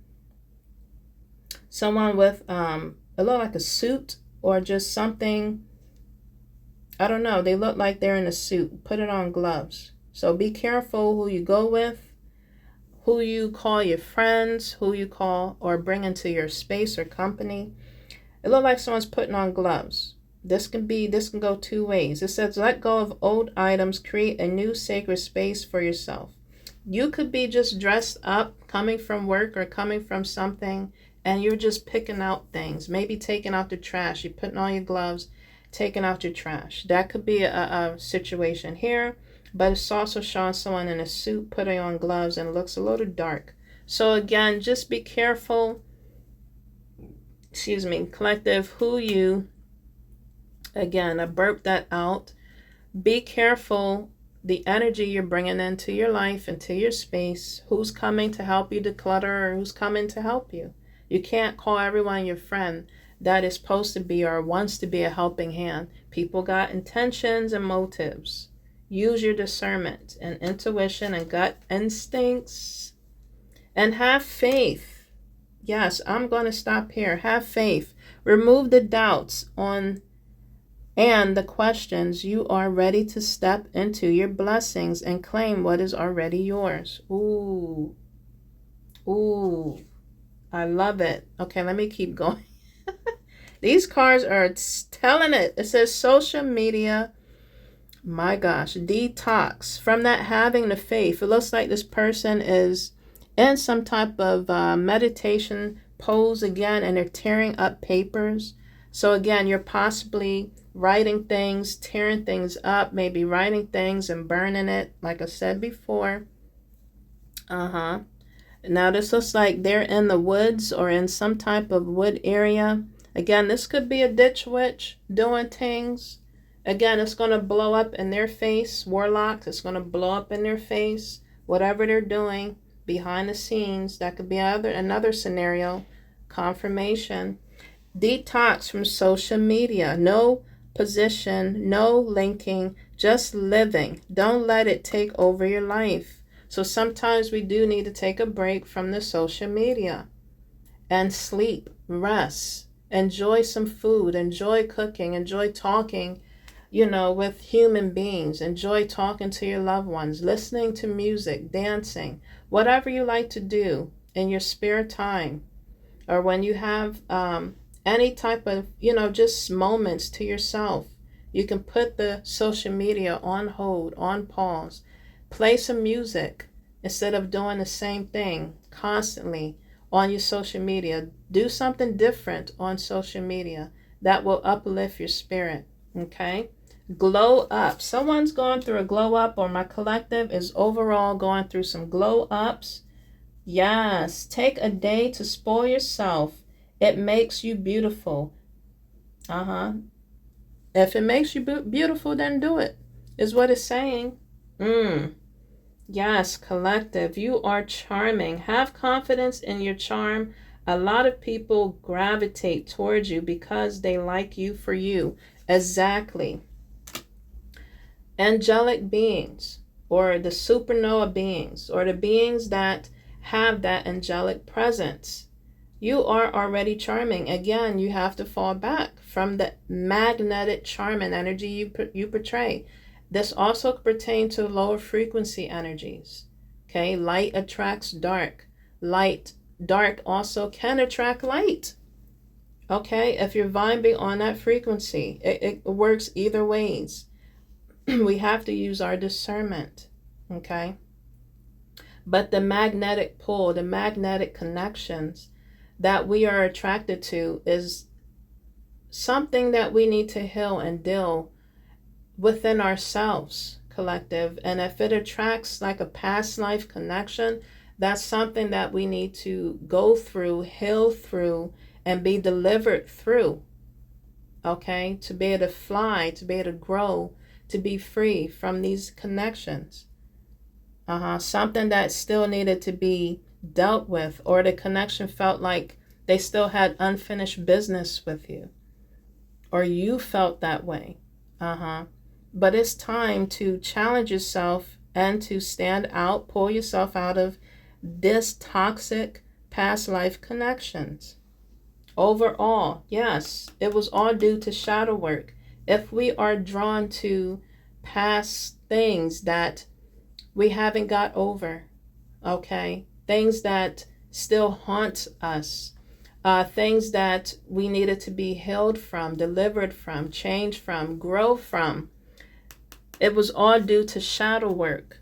Someone with, it look like a suit or just something. I don't know. They look like they're in a suit. Put it on gloves. So be careful who you go with, who you call your friends, who you call or bring into your space or company. It looks like someone's putting on gloves. This can go two ways. It says, let go of old items, create a new sacred space for yourself. You could be just dressed up, coming from work or coming from something, and you're just picking out things. Maybe taking out the trash. You're putting on your gloves, taking out your trash. That could be a situation here. But it's also showing someone in a suit putting on gloves, and it looks a little dark. So again, just be careful, collective, who you, again, I burped that out. Be careful the energy you're bringing into your life, into your space, who's coming to help you declutter or who's coming to help you. You can't call everyone your friend that is supposed to be or wants to be a helping hand. People got intentions and motives. Use your discernment and intuition and gut instincts. And have faith. Yes, I'm going to stop here. Have faith. Remove the doubts and the questions. You are ready to step into your blessings and claim what is already yours. Ooh. I love it. Okay, let me keep going. These cards are telling it. It says social media. My gosh, detox from that having the faith. It looks like this person is in some type of meditation pose again, and they're tearing up papers. So again, you're possibly writing things, tearing things up, maybe writing things and burning it, like I said before. Now this looks like they're in the woods or in some type of wood area. Again, this could be a ditch witch doing things. Again, it's going to blow up in their face. Warlocks, it's going to blow up in their face. Whatever they're doing behind the scenes, that could be another scenario. Confirmation. Detox from social media. No position, no linking, just living. Don't let it take over your life. So sometimes we do need to take a break from the social media and sleep, rest, enjoy some food, enjoy cooking, enjoy talking, with human beings. Enjoy talking to your loved ones, listening to music, dancing, whatever you like to do in your spare time, or when you have any type of, just moments to yourself. You can put the social media on hold, on pause, play some music instead of doing the same thing constantly on your social media. Do something different on social media that will uplift your spirit. Okay? Glow up. Someone's going through a glow up, or my collective is overall going through some glow ups. Yes, take a day to spoil yourself. It makes you beautiful. If it makes you beautiful, then do it, is what it's saying. Yes, collective, you are charming. Have confidence in your charm. A lot of people gravitate towards you because they like you for you. Exactly. Angelic beings, or the supernova beings, or the beings that have that angelic presence. You are already charming. Again, you have to fall back from the magnetic charm and energy you portray. This also pertains to lower frequency energies. Okay, light attracts dark. Dark also can attract light. Okay, if you're vibing on that frequency, it works either ways. We have to use our discernment. Okay, but the magnetic pull, the magnetic connections that we are attracted to is something that we need to heal and deal within ourselves, collective. And if it attracts like a past life connection, that's something that we need to go through, heal through, and be delivered through. Okay, to be able to fly, to be able to grow, to be free from these connections. Something that still needed to be dealt with, or the connection felt like they still had unfinished business with you, or you felt that way. But it's time to challenge yourself and to stand out, pull yourself out of this toxic past life connections. Overall, yes, it was all due to shadow work. If we are drawn to past things that we haven't got over, okay, things that still haunt us, things that we needed to be healed from, delivered from, changed from, grow from, it was all due to shadow work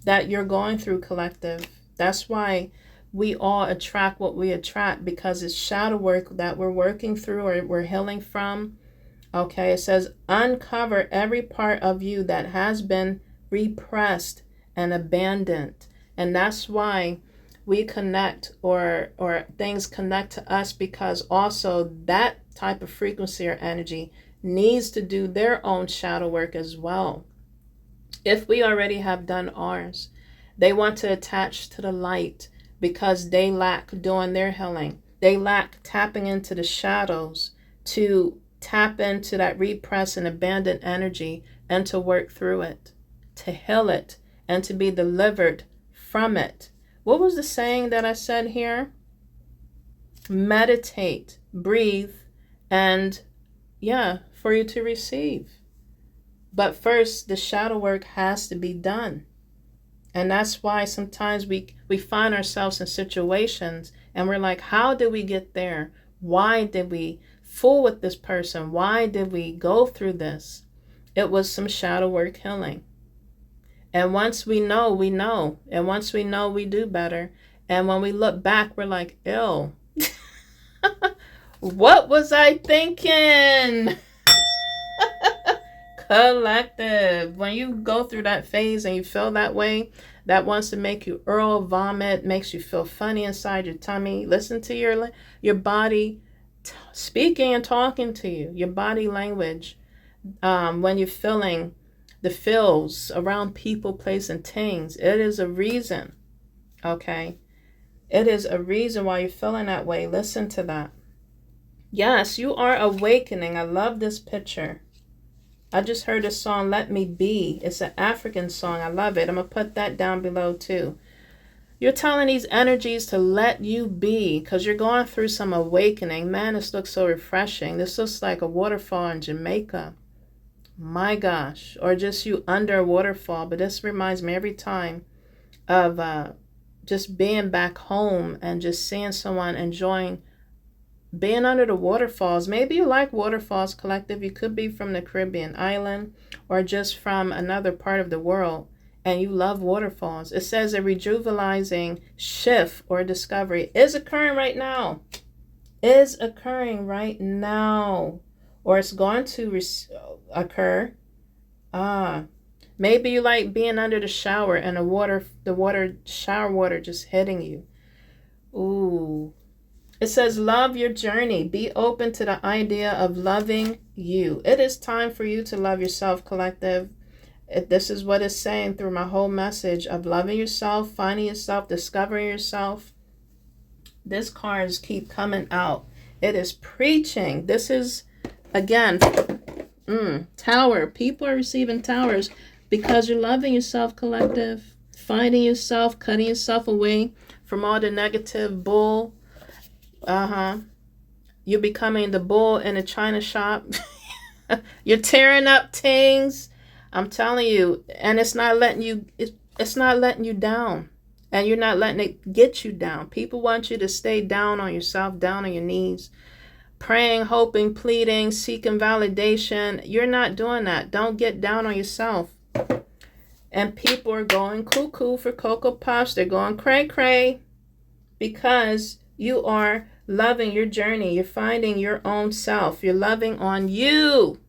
that you're going through, collective. That's why we all attract what we attract, because it's shadow work that we're working through or we're healing from. Okay, it says uncover every part of you that has been repressed and abandoned. And that's why we connect, or things connect to us, because also that type of frequency or energy needs to do their own shadow work as well. If we already have done ours, they want to attach to the light because they lack doing their healing. They lack tapping into the shadows to tap into that repressed and abandoned energy and to work through it, to heal it, and to be delivered from it. What was the saying that I said here? Meditate, breathe, and for you to receive. But first, the shadow work has to be done. And that's why sometimes we find ourselves in situations and we're like, how did we get there? Why did we fool with this person? Why did we go through this? It was some shadow work healing. And once we know, we know. And once we know, we do better. And when we look back, we're like, ew. What was I thinking? Collective. When you go through that phase and you feel that way, that wants to make you vomit, makes you feel funny inside your tummy, listen to your body speaking and talking to you, your body language. When you're feeling the feels around people, place, and things, it is a reason. Okay, it is a reason why you're feeling that way. Listen to that. Yes, you are awakening. I love this picture. I just heard a song, Let Me Be. It's an African song. I love it. I'm going to put that down below too. You're telling these energies to let you be because you're going through some awakening. Man, this looks so refreshing. This looks like a waterfall in Jamaica. My gosh. Or just you under a waterfall. But this reminds me every time of just being back home and just seeing someone enjoying being under the waterfalls. Maybe you like waterfalls, collective. You could be from the Caribbean island or just from another part of the world and you love waterfalls. It says a rejuvenating shift or discovery is occurring right now. Is occurring right now. Or it's going to occur. Maybe you like being under the shower and shower water just hitting you. Ooh. It says, love your journey. Be open to the idea of loving you. It is time for you to love yourself, collective. This is what it's saying through my whole message of loving yourself, finding yourself, discovering yourself. This cards keep coming out. It is preaching. This is, again, tower. People are receiving towers because you're loving yourself, collective. Finding yourself, cutting yourself away from all the negative bull. You're becoming the bull in a china shop. You're tearing up things. I'm telling you, and it's not letting you. It's not letting you down, and you're not letting it get you down. People want you to stay down on yourself, down on your knees, praying, hoping, pleading, seeking validation. You're not doing that. Don't get down on yourself. And people are going cuckoo for Cocoa Puffs. They're going cray cray because you are loving your journey. You're finding your own self. You're loving on you.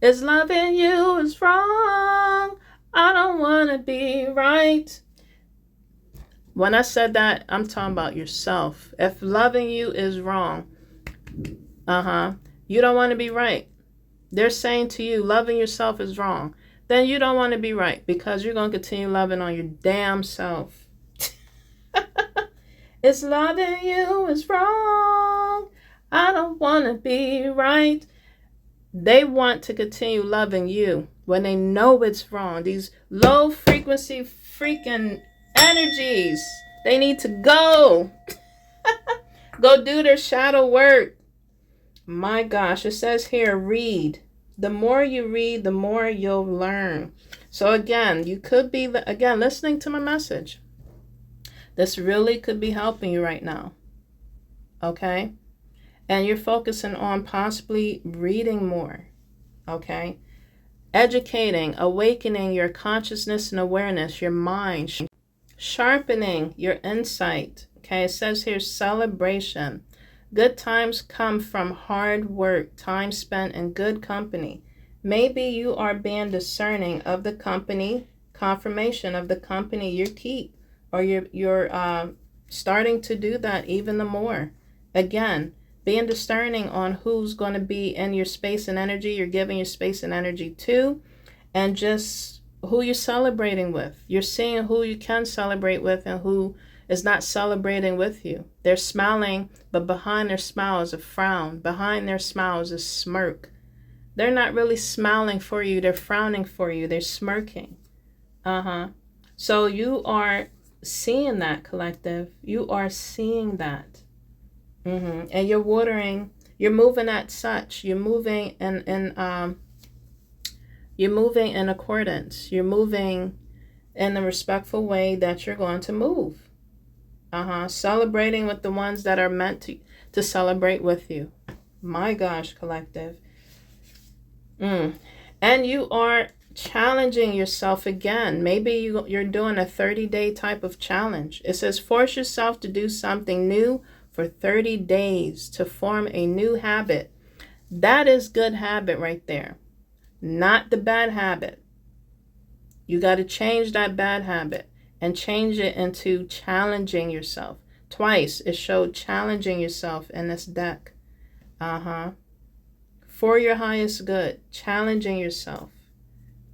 Is loving you is wrong. I don't want to be right. When I said that, I'm talking about yourself. If loving you is wrong, you don't want to be right. They're saying to you, loving yourself is wrong. Then you don't want to be right because you're going to continue loving on your damn self. It's loving you is wrong. I don't want to be right. They want to continue loving you when they know it's wrong. These low frequency freaking energies, they need to go. Go do their shadow work. My gosh, it says here, read. The more you read, the more you'll learn. So again, you could be, listening to my message. This really could be helping you right now. Okay? And you're focusing on possibly reading more. Okay? Educating, awakening your consciousness and awareness, your mind. Sharpening your insight. Okay? It says here, celebration. Good times come from hard work, time spent in good company. Maybe you are being discerning of the company, confirmation of the company you keep, or you're starting to do that even the more. Again, being discerning on who's going to be in your space and energy, you're giving your space and energy to, and just who you're celebrating with. You're seeing who you can celebrate with and who is not celebrating with you. They're smiling, but behind their smile is a frown. Behind their smile is a smirk. They're not really smiling for you. They're frowning for you. They're smirking. So you are seeing that, collective. You are seeing that. And you're watering. You're moving at such. You're moving you're moving in accordance. You're moving in the respectful way that you're going to move. Celebrating with the ones that are meant to celebrate with you. My gosh, collective. And you are challenging yourself again. Maybe you're doing a 30-day type of challenge. It says force yourself to do something new for 30 days to form a new habit. That is good habit right there. Not the bad habit. You got to change that bad habit and change it into challenging yourself. Twice it showed challenging yourself in this deck. For your highest good, challenging yourself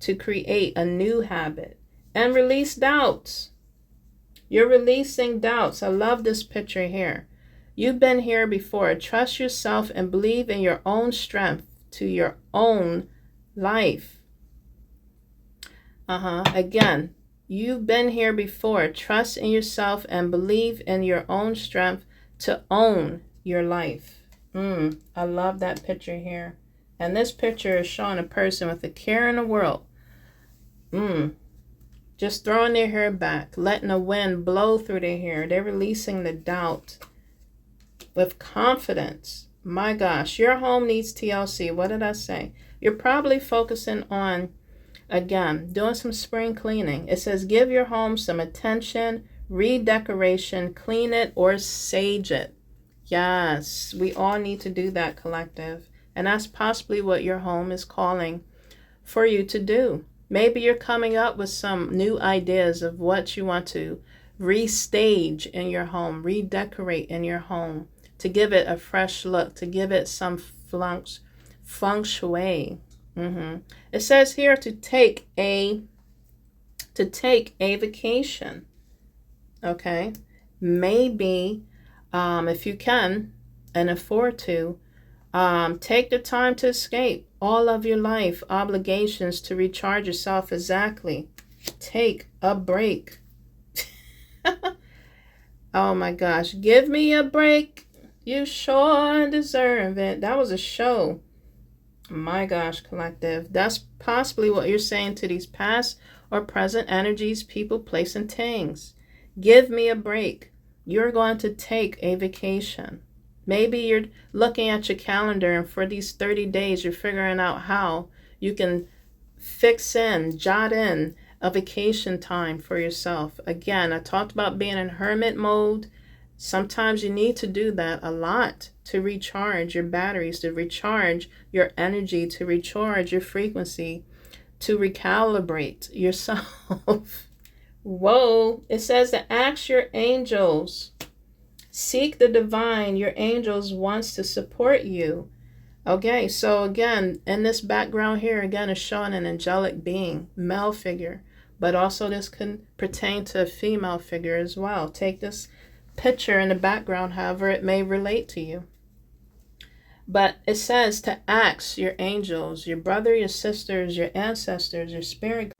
to create a new habit and release doubts. You're releasing doubts. I love this picture here. You've been here before. Trust yourself and believe in your own strength to your own life. Again, you've been here before. Trust in yourself and believe in your own strength to own your life. I love that picture here. And this picture is showing a person with a care in the world. Just throwing their hair back, letting the wind blow through their hair. They're releasing the doubt with confidence. My gosh, your home needs TLC. What did I say? You're probably focusing on, again, doing some spring cleaning. It says give your home some attention, redecoration, clean it or sage it. Yes, we all need to do that, collective. And that's possibly what your home is calling for you to do. Maybe you're coming up with some new ideas of what you want to restage in your home, redecorate in your home, to give it a fresh look, to give it some feng shui. It says here to take a vacation. Okay, maybe if you can and afford to, take the time to escape all of your life obligations to recharge yourself. Exactly. Take a break. Oh my gosh. Give me a break. You sure deserve it. That was a show. My gosh, collective. That's possibly what you're saying to these past or present energies, people, place, and things. Give me a break. You're going to take a vacation. Maybe you're looking at your calendar, and for these 30 days, you're figuring out how you can jot in a vacation time for yourself. Again, I talked about being in hermit mode. Sometimes you need to do that a lot to recharge your batteries, to recharge your energy, to recharge your frequency, to recalibrate yourself. Whoa. It says to ask your angels. Seek the divine. Your angels wants to support you. Okay, so again, in this background here, again, is showing an angelic being, male figure, but also this can pertain to a female figure as well. Take this picture in the background, however it may relate to you. But it says to ask your angels, your brother, your sisters, your ancestors, your spirit,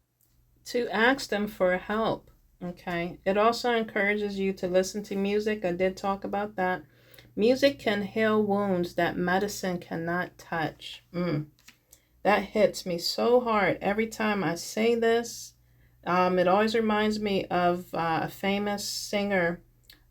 to ask them for help. Okay. It also encourages you to listen to music. I did talk about that. Music can heal wounds that medicine cannot touch. That hits me so hard every time I say this. It always reminds me of a famous singer,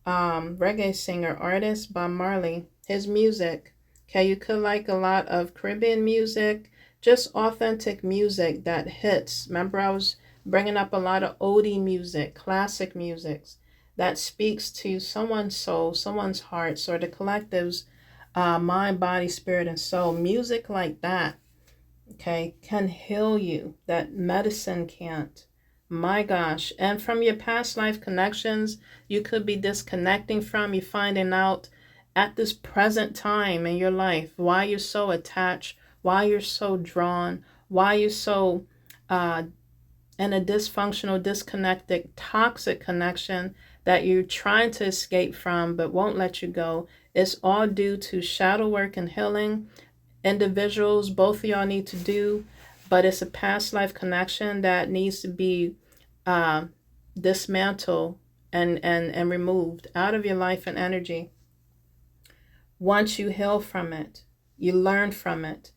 reggae singer, artist, Bob Marley. His music. Okay, you could like a lot of Caribbean music, just authentic music that hits. Remember, I was bringing up a lot of oldie music, classic musics that speaks to someone's soul, someone's heart, or the collective's mind, body, spirit, and soul. Music like that, okay, can heal you, that medicine can't. My gosh. And from your past life connections, you could be disconnecting from, you finding out at this present time in your life why you're so attached, why you're so drawn, why you're so in a dysfunctional, disconnected, toxic connection that you're trying to escape from but won't let you go. It's all due to shadow work and healing. Individuals, both of y'all need to do, but it's a past life connection that needs to be dismantled and removed out of your life and energy. Once you heal from it, you learn from it.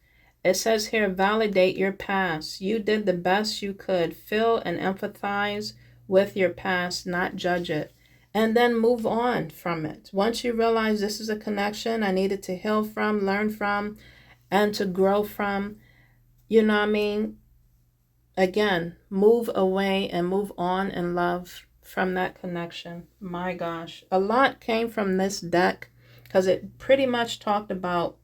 It says here, validate your past. You did the best you could. Feel and empathize with your past, not judge it. And then move on from it. Once you realize this is a connection I needed to heal from, learn from, and to grow from, you know what I mean? Again, move away and move on in love from that connection. My gosh. A lot came from this deck because it pretty much talked about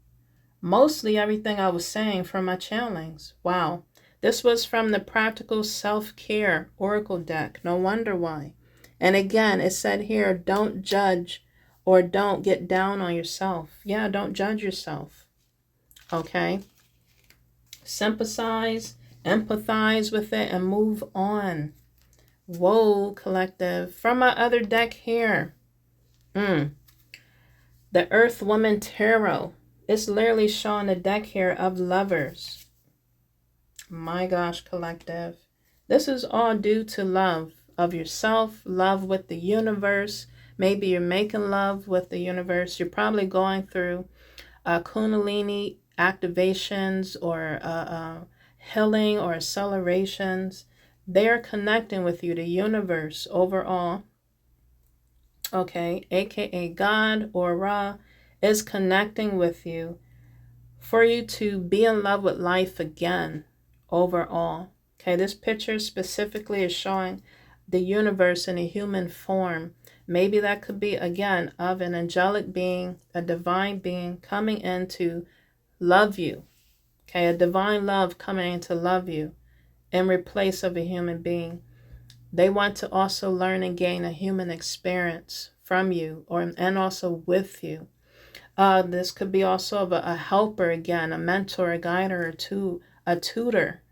mostly everything I was saying from my channelings. Wow. This was from the Practical Self-Care Oracle deck. No wonder why. And again, it said here, don't judge or don't get down on yourself. Yeah, don't judge yourself. Okay? Sympathize, empathize with it, and move on. Whoa, collective. From my other deck here. The Earth Woman Tarot. It's literally showing a deck here of lovers. My gosh, collective. This is all due to love of yourself, love with the universe. Maybe you're making love with the universe. You're probably going through Kundalini activations or healing or accelerations. They're connecting with you, the universe overall. Okay, aka God or Ra is connecting with you for you to be in love with life again overall. Okay, this picture specifically is showing the universe in a human form. Maybe that could be, again, of an angelic being, a divine being coming in to love you. Okay, a divine love coming in to love you in replace of a human being. They want to also learn and gain a human experience from you, and also with you. This could be also of a helper again, a mentor, a guider, a tutor,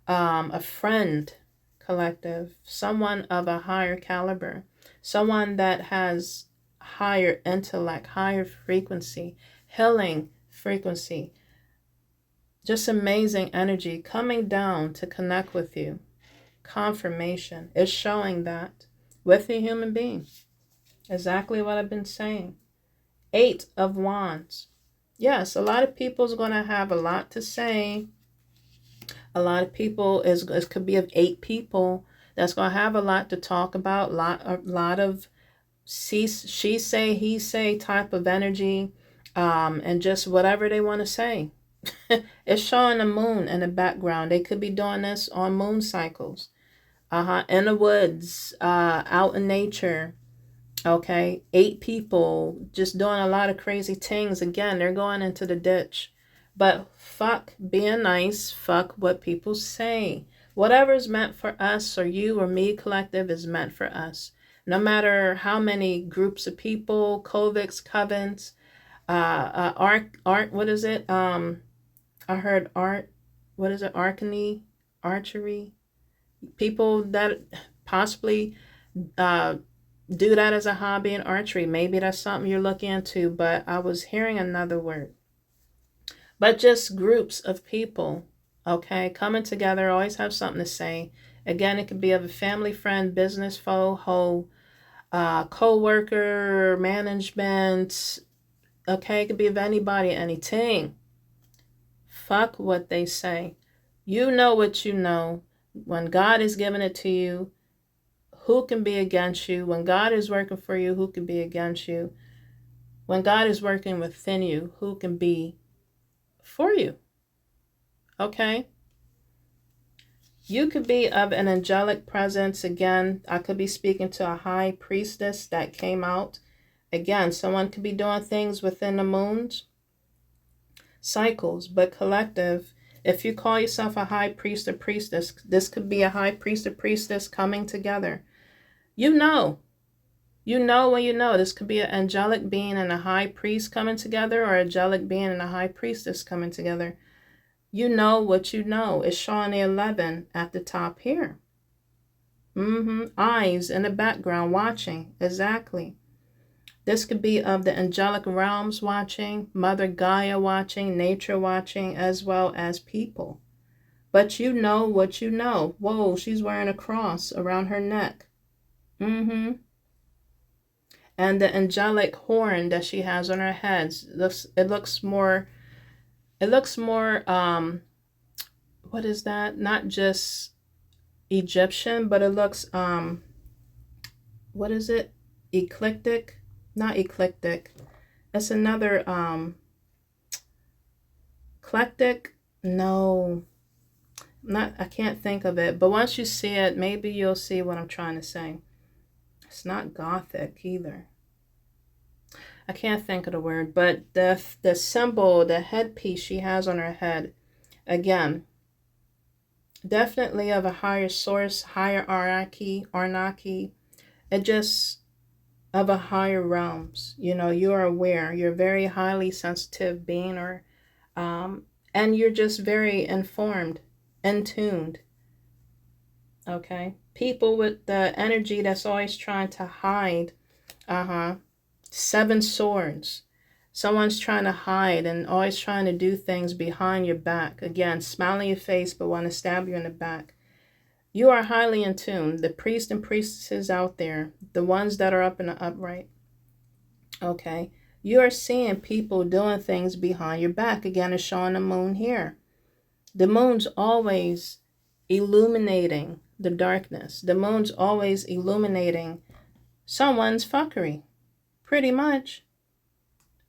a friend, collective, someone of a higher caliber, someone that has higher intellect, higher frequency, healing frequency, just amazing energy coming down to connect with you. Confirmation is showing that with a human being. Exactly what I've been saying. 8 of Wands. Yes, a lot of people's going to have a lot to say. A lot of people, it could be of 8 people that's going to have a lot to talk about. A lot of she say, he say type of energy, and just whatever they want to say. It's showing the moon in the background. They could be doing this on moon cycles. In the woods, out in nature. Okay, 8 people just doing a lot of crazy things. Again, they're going into the ditch. But fuck being nice. Fuck what people say. Whatever's meant for us, or you or me, collective, is meant for us. No matter how many groups of people, covens, covens, art, what is it? I heard art, what is it? Archery. People that possibly do that as a hobby in archery. Maybe that's something you're looking into, but I was hearing another word. But just groups of people, okay, coming together, always have something to say. Again, it could be of a family, friend, business, foe, hoe, co-worker, management. Okay, it could be of anybody, anything. Fuck what they say. You know what you know. When God is giving it to you, who can be against you? When God is working for you, who can be against you? When God is working within you, who can be for you? Okay? You could be of an angelic presence. Again, I could be speaking to a high priestess that came out. Again, someone could be doing things within the moon's cycles, but collective. If you call yourself a high priest or priestess, this could be a high priest or priestess coming together. You know when you know. This could be an angelic being and a high priest coming together, or angelic being and a high priestess coming together. You know what you know. It's showing the 11 at the top here. Eyes in the background watching. Exactly. This could be of the angelic realms watching, Mother Gaia watching, nature watching, as well as people. But you know what you know. Whoa, she's wearing a cross around her neck. And the angelic horn that she has on her head, it looks more, what is that? Not just Egyptian, but it looks, what is it? Eclectic? Not eclectic. It's another, eclectic? No, I can't think of it. But once you see it, maybe you'll see what I'm trying to say. It's not gothic either. I can't think of the word, but the symbol, the headpiece she has on her head, again, definitely of a higher source, higher Arnaki. It just of a higher realms. You know, you're aware. You're a very highly sensitive being, or and you're just very informed and tuned. Okay, people with the energy that's always trying to hide. 7 swords. Someone's trying to hide and always trying to do things behind your back. Again, smile in your face, but want to stab you in the back. You are highly in tune. The priests and priestesses out there, the ones that are up in the upright. Okay. You are seeing people doing things behind your back. Again, it's showing the moon here. The moon's always illuminating the darkness. The moon's always illuminating someone's fuckery. Pretty much.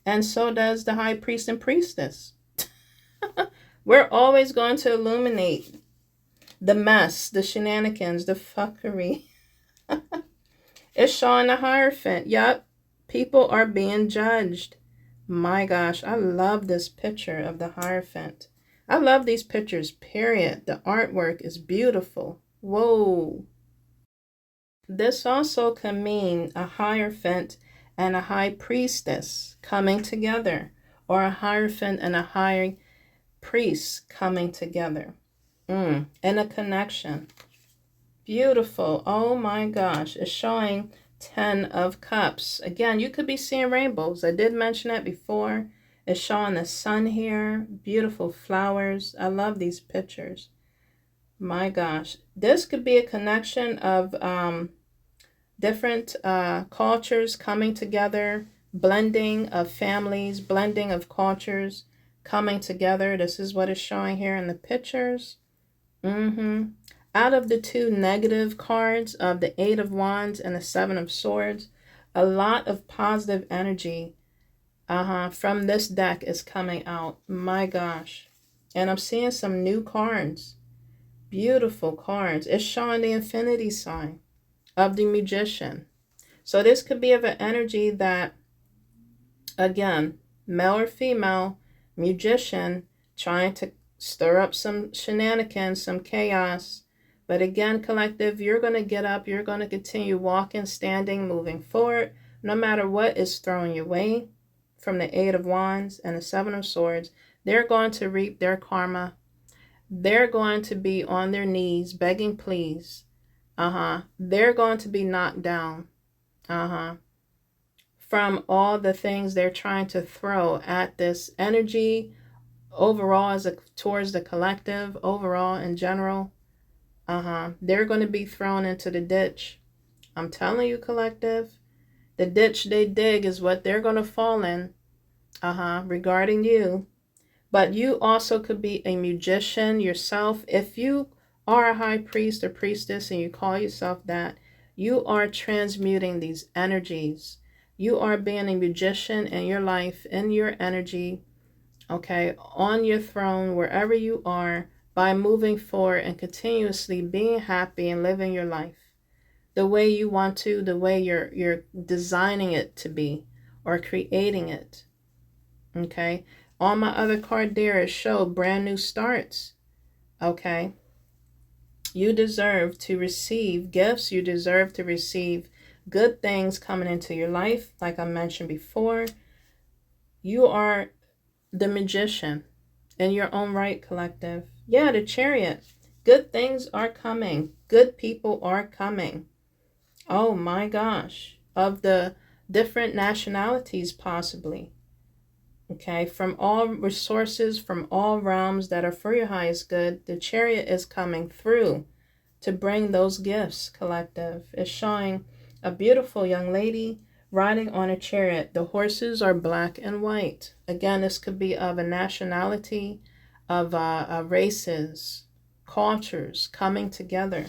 And so does the high priest and priestess. We're always going to illuminate the mess, the shenanigans, the fuckery. It's showing the Hierophant. Yup. People are being judged. My gosh, I love this picture of the Hierophant. I love these pictures, period. The artwork is beautiful. Whoa. This also can mean a Hierophant and a High Priestess coming together, or a Hierophant and a High Priest coming together. In a connection. Beautiful. Oh my gosh. It's showing 10 of Cups. Again, you could be seeing rainbows. I did mention that before. It's showing the sun here. Beautiful flowers. I love these pictures. My gosh. This could be a connection of different cultures coming together. Blending of families. Blending of cultures coming together. This is what it's showing here in the pictures. Out of the two negative cards of the Eight of Wands and the Seven of Swords, a lot of positive energy from this deck is coming out. My gosh. And I'm seeing some new cards. Beautiful cards. It's showing the infinity sign of the Magician. So this could be of an energy that, again, male or female, Magician, trying to stir up some shenanigans, some chaos. But again, collective, you're going to get up. You're going to continue walking, standing, moving forward, no matter what is thrown your way. From the Eight of Wands and the Seven of Swords, they're going to reap their karma. They're going to be on their knees, begging please. They're going to be knocked down. From all the things they're trying to throw at this energy overall towards the collective, overall in general. They're going to be thrown into the ditch. I'm telling you, collective. The ditch they dig is what they're going to fall in. Regarding you. But you also could be a magician yourself. If you are a high priest or priestess and you call yourself that, you are transmuting these energies. You are being a magician in your life, in your energy, okay, on your throne, wherever you are, by moving forward and continuously being happy and living your life the way you want to, the way you're designing it to be or creating it. Okay. On my other card there, it showed brand new starts. Okay. You deserve to receive gifts. You deserve to receive good things coming into your life. Like I mentioned before, you are the magician in your own right, collective. Yeah, the Chariot. Good things are coming. Good people are coming. Oh my gosh. Of the different nationalities possibly. Okay, from all resources, from all realms that are for your highest good, the Chariot is coming through to bring those gifts, collective. It's showing a beautiful young lady riding on a chariot. The horses are black and white. Again, this could be of a nationality, of races, cultures coming together.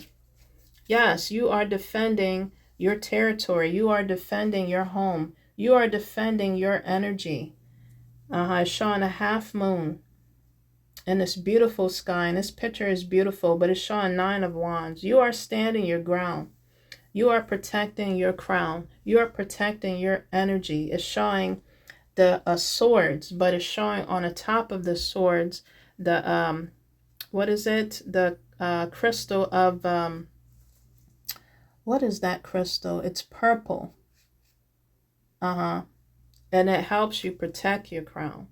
Yes, you are defending your territory. You are defending your home. You are defending your energy. It's showing a half moon in this beautiful sky. And this picture is beautiful, but it's showing 9 of Wands. You are standing your ground. You are protecting your crown. You are protecting your energy. It's showing the swords, but it's showing on the top of the swords the what is it? The crystal of what is that crystal? It's purple. And it helps you protect your crown.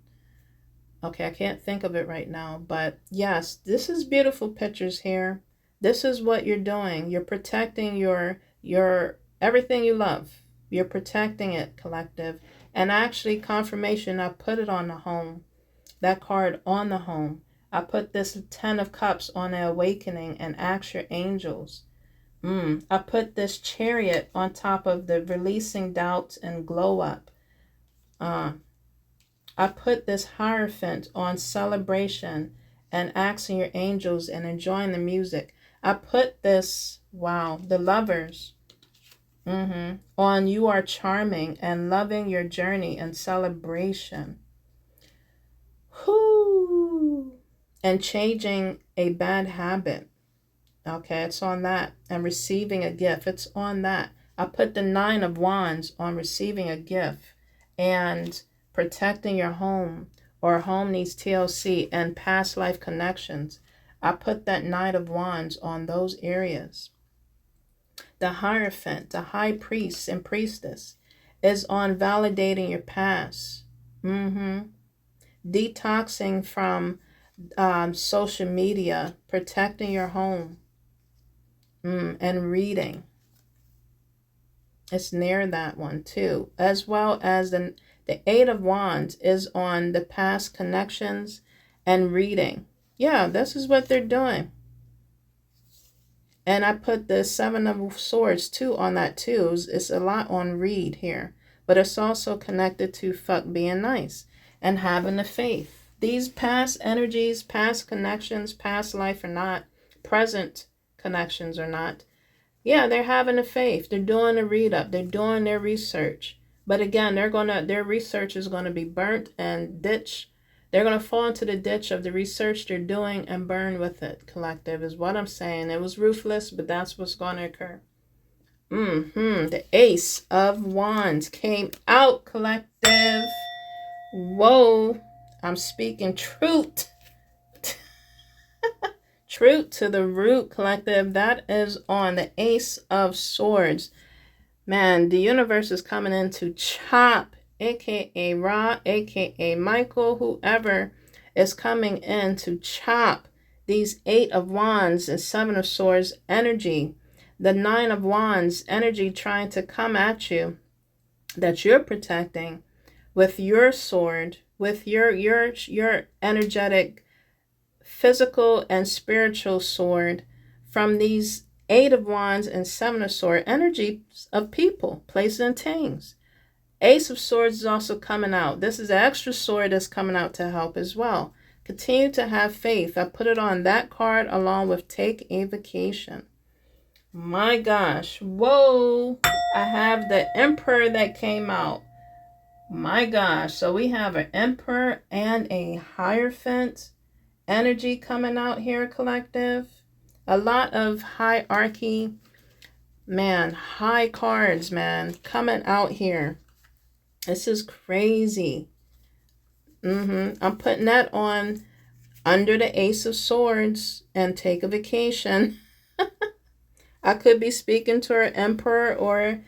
Okay, I can't think of it right now, but yes, this is beautiful pictures here. This is what you're doing. You're protecting your everything you love. You're protecting it, collective. And actually, confirmation, I put it on the home. That card on the home. I put this 10 of Cups on the awakening and ask your angels. I put this Chariot on top of the releasing doubts and glow up. I put this Hierophant on celebration and asking your angels and enjoying the music. I put this, wow, the Lovers, on you are charming and loving your journey and celebration. Whoo! And changing a bad habit. Okay, it's on that. And receiving a gift, it's on that. I put the 9 of Wands on receiving a gift and protecting your home, or home needs TLC and past life connections. I put that Knight of Wands on those areas. The Hierophant, the High Priest and Priestess, is on validating your past. Detoxing from social media, protecting your home, and reading. It's near that one too, as well as the Eight of Wands is on the past connections and reading. Yeah, this is what they're doing. And I put the Seven of Swords too on that too. It's a lot on read here, but it's also connected to fuck being nice and having the faith. These past energies, past connections, past life or not, present connections or not, yeah, they're having a faith. They're doing a read up. They're doing their research. But again, their research is going to be burnt and ditched. They're going to fall into the ditch of the research they're doing and burn with it, collective, is what I'm saying. It was ruthless, but that's what's going to occur. The Ace of Wands came out, collective. Whoa, I'm speaking truth. Truth to the root, collective. That is on the Ace of Swords. Man, the universe is coming in to chop, aka Ra, aka Michael, whoever is coming in to chop these Eight of Wands and Seven of Swords energy. The Nine of Wands energy trying to come at you that you're protecting with your sword, with your energetic physical and spiritual sword from these Eight of Wands and Seven of Swords energies of people, places, and things. Ace of Swords is also coming out. This is an extra sword that's coming out to help as well. Continue to have faith. I put it on that card along with Take a Vacation. My gosh. Whoa. I have the Emperor that came out. My gosh. So we have an Emperor and a Hierophant energy coming out here, collective. A lot of hierarchy, man, high cards, man, coming out here. This is crazy. I'm putting that on under the Ace of Swords and Take a Vacation. I could be speaking to an Emperor or an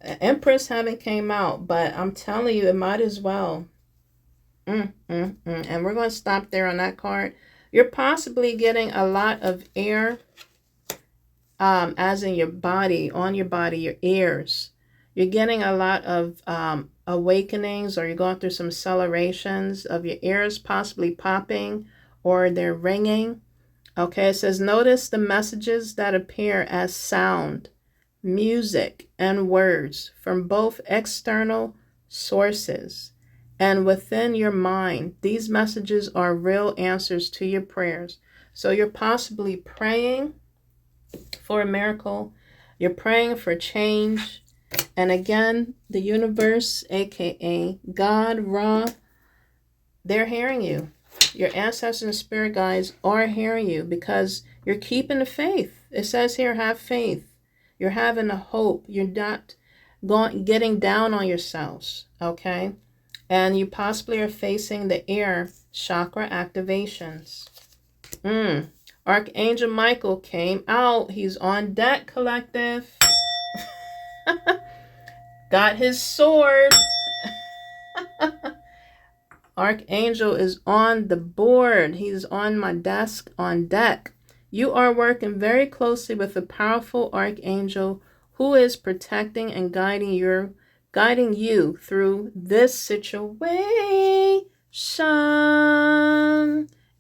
Empress haven't came out, but I'm telling you, it might as well. And we're going to stop there on that card. You're possibly getting a lot of air, as in your body, on your body, your ears. You're getting a lot of awakenings, or you're going through some accelerations of your ears possibly popping or they're ringing. Okay, it says, notice the messages that appear as sound, music, and words from both external sources and within your mind. These messages are real answers to your prayers. So you're possibly praying for a miracle. You're praying for change. And again, the universe, aka God, Ra, they're hearing you. Your ancestors and spirit guides are hearing you because you're keeping the faith. It says here, have faith. You're having a hope. You're not getting down on yourselves, okay? And you possibly are facing the air chakra activations. Archangel Michael came out. He's on deck, collective. Got his sword. Archangel is on the board. He's on my desk on deck. You are working very closely with a powerful archangel who is protecting and guiding you through this situation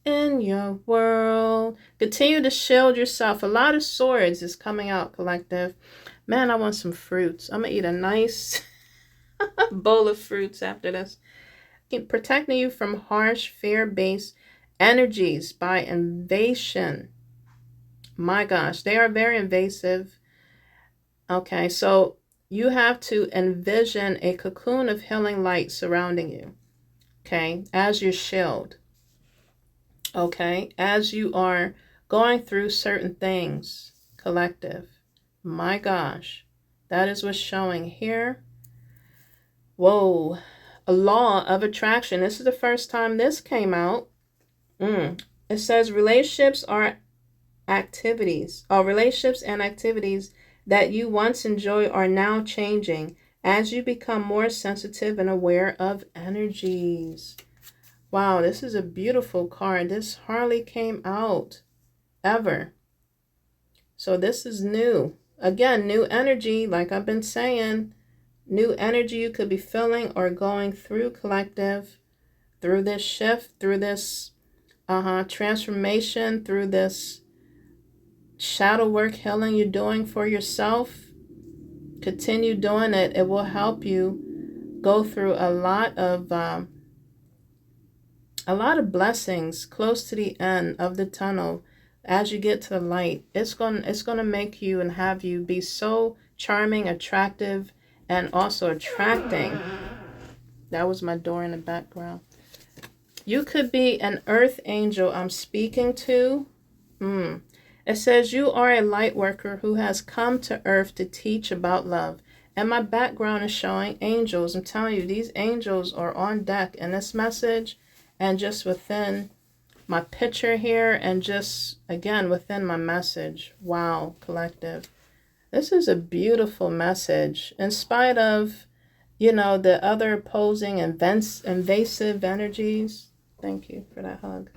in your world. Continue to shield yourself. A lot of swords is coming out, collective. Man, I want some fruits. I'm going to eat a nice bowl of fruits after this. Protecting you from harsh, fear-based energies by invasion. My gosh, they are very invasive. Okay, so you have to envision a cocoon of healing light surrounding you. Okay, as your shield. Okay, as you are going through certain things, collective. My gosh, that is what's showing here. Whoa. a law of attraction. This is the first time this came out. It says relationships and activities that you once enjoyed are now changing as you become more sensitive and aware of energies. Wow, this is a beautiful card. This hardly came out ever. So this is new. Again, new energy, like I've been saying, new energy you could be feeling or going through, collective, through this shift, through this transformation, through this shadow work healing you're doing for yourself. Continue doing it. It will help you go through a lot of blessings close to the end of the tunnel. As you get to the light, it's going to make you and have you be so charming, attractive, and also attracting. That was my door in the background. You could be an earth angel I'm speaking to. It says you are a light worker who has come to earth to teach about love. And my background is showing angels. I'm telling you, these angels are on deck in this message, and just within my picture here, and just again within my message. Wow, collective. This is a beautiful message. In spite of, the other opposing invasive energies. Thank you for that hug.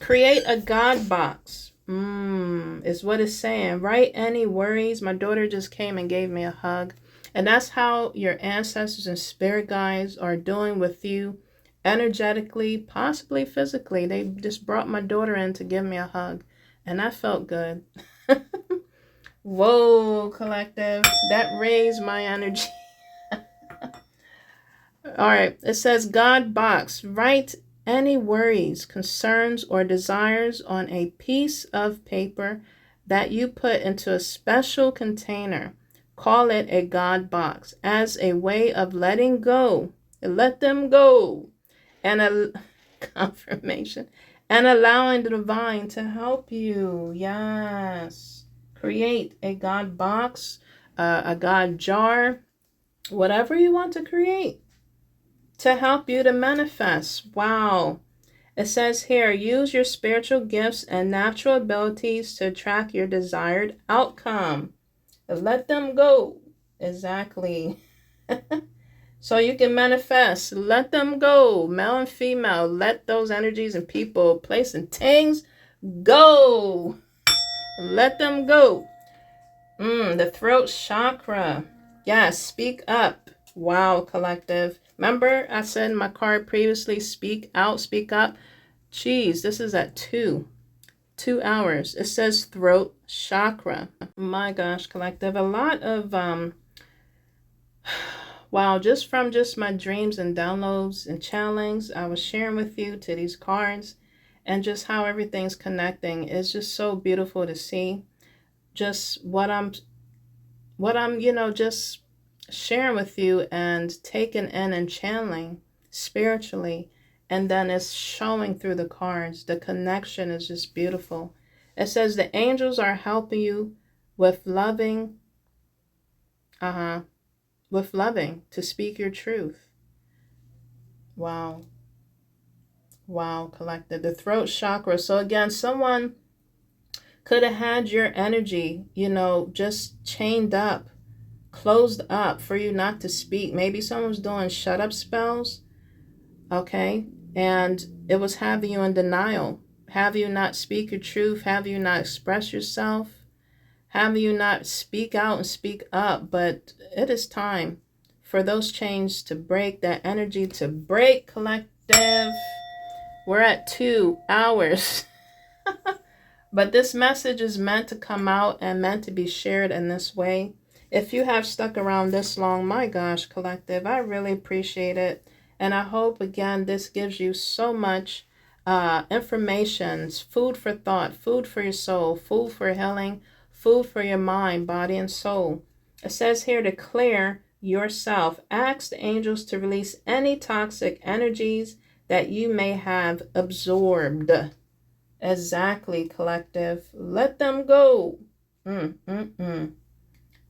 Create a God box. Is what it's saying. Write any worries. My daughter just came and gave me a hug. And that's how your ancestors and spirit guides are doing with you energetically, possibly physically. They just brought my daughter in to give me a hug. And that felt good. Whoa, collective. That raised my energy. All right. It says God box. Write any worries, concerns, or desires on a piece of paper that you put into a special container. Call it a God box as a way of letting go. Let them go. And a confirmation. And allowing the divine to help you. Yes. Create a God box, a God jar, whatever you want to create to help you to manifest. Wow. It says here, use your spiritual gifts and natural abilities to attract your desired outcome. Let them go. Exactly. So you can manifest. Let them go. Male and female. Let those energies and people, place, and things go. Let them go. The throat chakra. Yes, speak up. Wow, collective. Remember I said in my card previously, speak out, speak up. Geez, this is at 2 hours. It says throat chakra. My gosh, collective. A lot of, wow, just from my dreams and downloads and channelings I was sharing with you to these cards, and just how everything's connecting is just so beautiful to see. Just what I'm just sharing with you and taking in and channeling spiritually, and then it's showing through the cards. The connection is just beautiful. It says the angels are helping you with loving to speak your truth. Wow, collective. The throat chakra. So again, someone could have had your energy, just chained up, closed up for you not to speak. Maybe someone was doing shut up spells, okay? And it was having you in denial, have you not speak your truth, have you not express yourself, have you not speak out and speak up. But it is time for those chains to break, that energy to break, collective. We're at 2 hours. But this message is meant to come out and meant to be shared in this way. If you have stuck around this long, my gosh, collective, I really appreciate it. And I hope, again, this gives you so much information, food for thought, food for your soul, food for healing, food for your mind, body, and soul. It says here, declare yourself. Ask the angels to release any toxic energies that you may have absorbed. Exactly, collective. Let them go.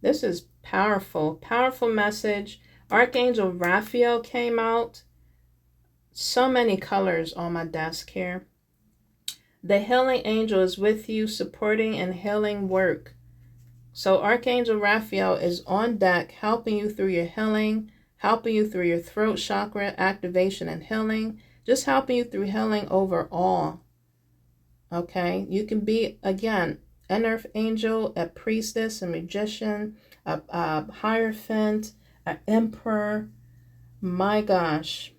This is powerful, powerful message. Archangel Raphael came out. So many colors on my desk here. The healing angel is with you, supporting and healing work. So Archangel Raphael is on deck, helping you through your healing, helping you through your throat chakra activation and healing, just helping you through healing overall. Okay, you can be, again, an earth angel, a priestess, a magician, a hierophant, an emperor. My gosh,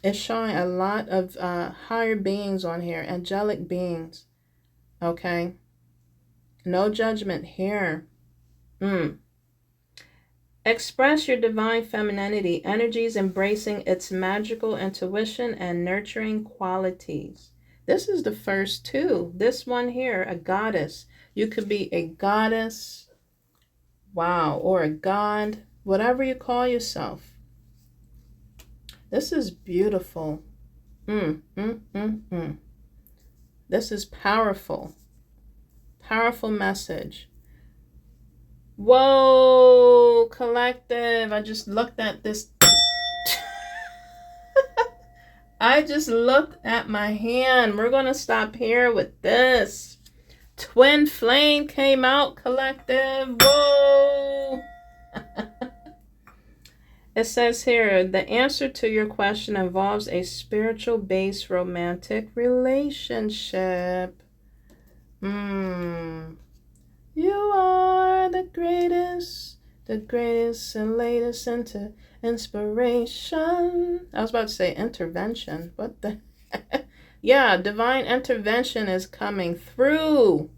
it's showing a lot of higher beings on here, angelic beings. Okay, no judgment here. Express your divine femininity, energies embracing its magical intuition and nurturing qualities. This is the first two. This one here, a goddess. You could be a goddess, wow, or a god, whatever you call yourself. This is beautiful. This is powerful. Powerful message. Whoa, collective. I just looked at this. I just looked at my hand. We're going to stop here with this. Twin flame came out, collective. Whoa. It says here, the answer to your question involves a spiritual-based romantic relationship. You are the greatest and latest inspiration. I was about to say intervention. What the? Yeah, divine intervention is coming through.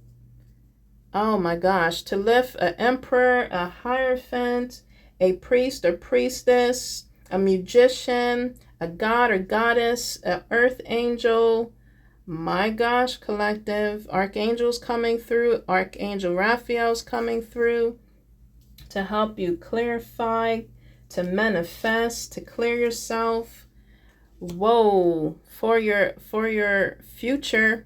Oh my gosh. To lift an emperor, a hierophant, a priest or priestess, a magician, a god or goddess, an earth angel. My gosh, collective. Archangels coming through. Archangel Raphael's coming through to help you clarify, to manifest, to clear yourself. Whoa, for your future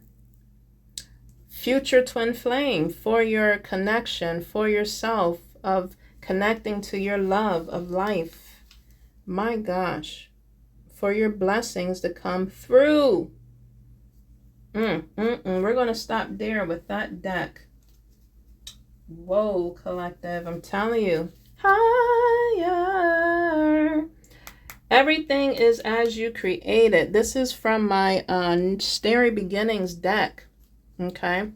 twin flame, for your connection, for yourself, of connecting to your love of life. My gosh, for your blessings to come through. We're going to stop there with that deck. Whoa, collective. I'm telling you. Higher. Everything is as you created. This is from my Starry Beginnings deck. Okay.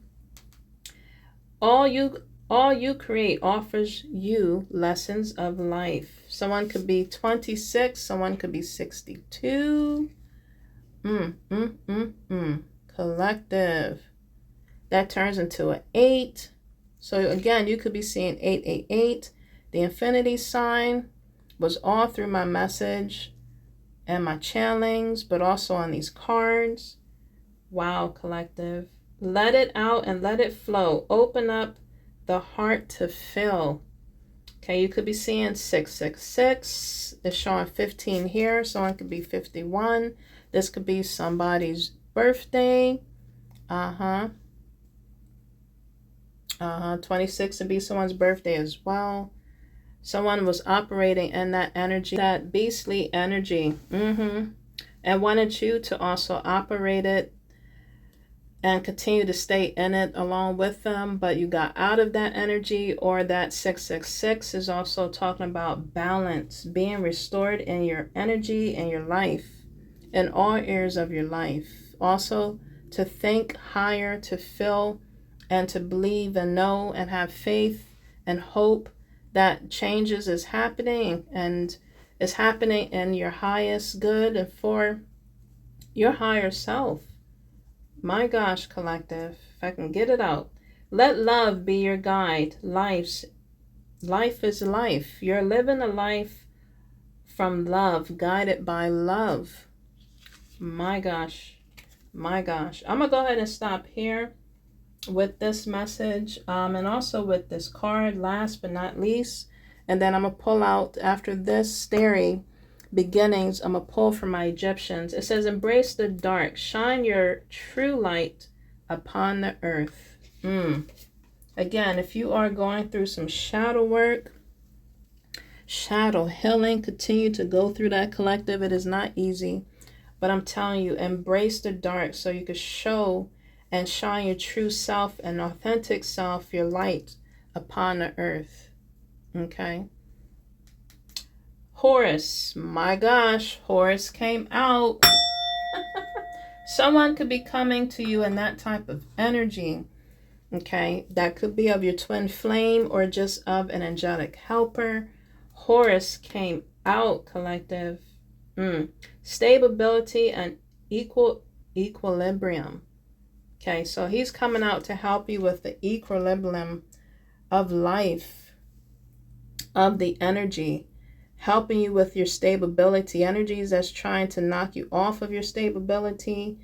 All you create offers you lessons of life. Someone could be 26. Someone could be 62. Collective. That turns into an 8. So again, you could be seeing 888. The infinity sign was all through my message and my channelings, but also on these cards. Wow, collective. Let it out and let it flow. Open up the heart to fill. Okay, you could be seeing 666. It's showing 15 here. Someone could be 51. This could be somebody's birthday. 26 would be someone's birthday as well. Someone was operating in that energy, that beastly energy, and wanted you to also operate it and continue to stay in it along with them, but you got out of that energy. Or that 666 is also talking about balance, being restored in your energy and your life, in all areas of your life. Also, to think higher, to feel, and to believe and know and have faith and hope that changes is happening, and is happening in your highest good and for your higher self. My gosh, collective, if I can get it out. Let love be your guide. Life is life. You're living a life from love, guided by love. My gosh. I'm going to go ahead and stop here with this message, and also with this card, last but not least. And then I'm going to pull out, after this Starry Beginnings, I'm going to pull from my Egyptians. It says, embrace the dark, shine your true light upon the earth. Again, if you are going through some shadow work, shadow healing. Continue to go through that, collective. It is not easy, but I'm telling you, embrace the dark so you can show and shine your true self and authentic self, your light upon the earth. Okay. Horus, my gosh, Horus came out. Someone could be coming to you in that type of energy. Okay, that could be of your twin flame or just of an angelic helper. Horus came out, collective. Stability and equilibrium. Okay, so he's coming out to help you with the equilibrium of life, of the energy, helping you with your stability. Energies that's trying to knock you off of your stability.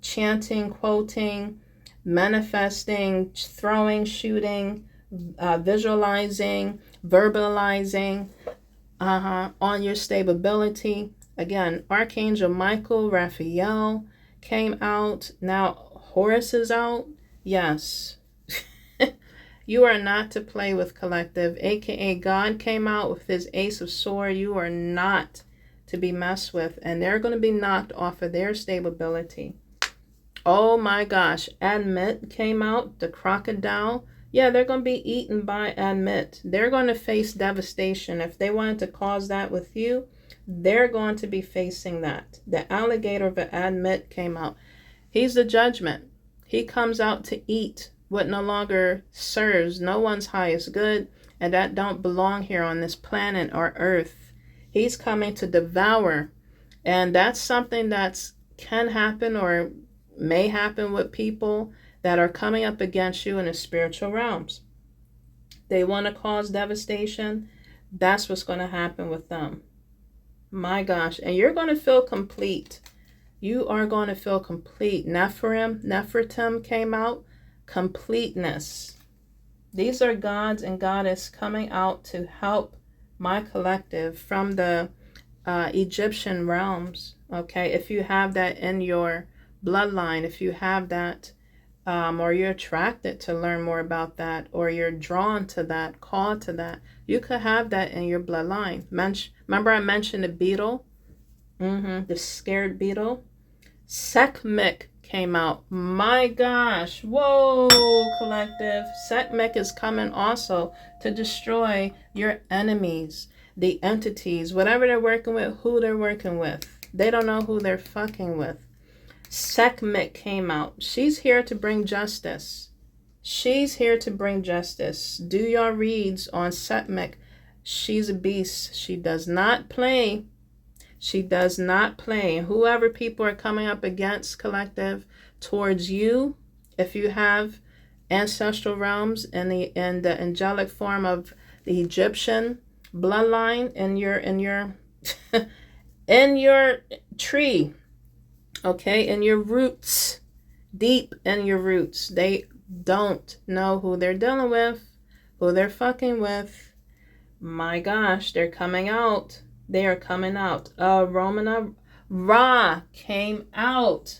Chanting, quoting, manifesting, throwing, shooting, visualizing, verbalizing on your stability. Again, Archangel Michael, Raphael came out. Now Horus is out. Yes. You are not to play with, collective. AKA God came out with his Ace of Swords. You are not to be messed with. And they're going to be knocked off of their stability. Oh my gosh. Admit came out. The crocodile. Yeah, they're going to be eaten by Admit. They're going to face devastation. If they wanted to cause that with you, they're going to be facing that. The alligator of Admit came out. He's the judgment. He comes out to eat what no longer serves no one's highest good, and that don't belong here on this planet or earth. He's coming to devour, and that's something that can happen or may happen with people that are coming up against you in the spiritual realms. They want to cause devastation. That's what's going to happen with them. My gosh. And you're going to feel complete. You are going to feel complete. Nefertim came out. Completeness. These are gods and goddess coming out to help my collective from the Egyptian realms. Okay, if you have that in your bloodline, if you have that, or you're attracted to learn more about that, or you're drawn to that, called to that, you could have that in your bloodline. Remember I mentioned the beetle, the scared beetle. Sekhmet came out. My gosh. Whoa, collective. Sekhmet is coming also to destroy your enemies, the entities, whatever they're working with, who they're working with. They don't know who they're fucking with. Sekhmet came out. She's here to bring justice. She's here to bring justice. Do your reads on Sekhmet. She's a beast. She does not play. She does not play. Whoever people are coming up against, collective, towards you, if you have ancestral realms in the angelic form of the Egyptian bloodline in your in your tree, okay, in your roots, deep in your roots, they don't know who they're dealing with, who they're fucking with. My gosh, they're coming out. They are coming out. Romana Ra came out.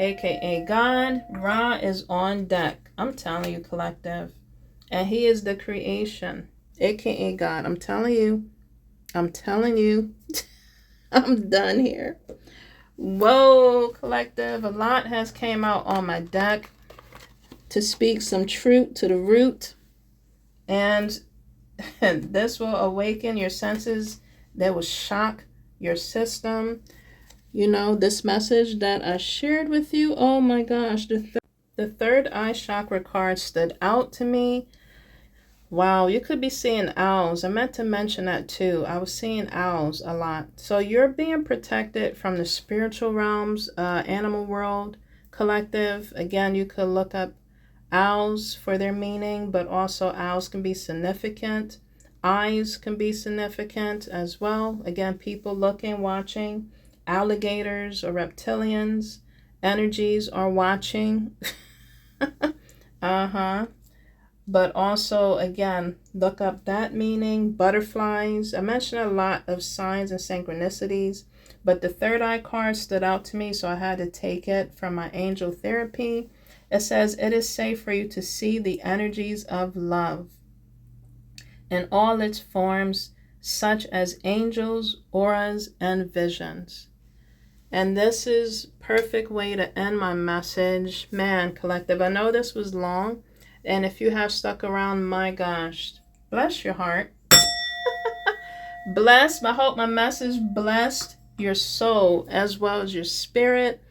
AKA God. Ra is on deck. I'm telling you, collective. And he is the creation. AKA God. I'm telling you. I'm telling you. I'm done here. Whoa, collective. A lot has came out on my deck to speak some truth to the root. And this will awaken your senses. That will shock your system. You know, this message that I shared with you. Oh my gosh. The third eye chakra card stood out to me. Wow, you could be seeing owls. I meant to mention that too. I was seeing owls a lot. So you're being protected from the spiritual realms, animal world, collective. Again, you could look up owls for their meaning, but also owls can be significant. Eyes can be significant as well. Again, people looking, watching. Alligators or reptilians. Energies are watching. But also, again, look up that meaning. Butterflies. I mentioned a lot of signs and synchronicities. But the third eye card stood out to me, so I had to take it from my angel therapy. It says, it is safe for you to see the energies of love. in all its forms, such as angels, auras, and visions. And this is perfect way to end my message. Man, collective, I know this was long, and if you have stuck around, my gosh, bless your heart. Bless, I hope my message blessed your soul as well as your spirit.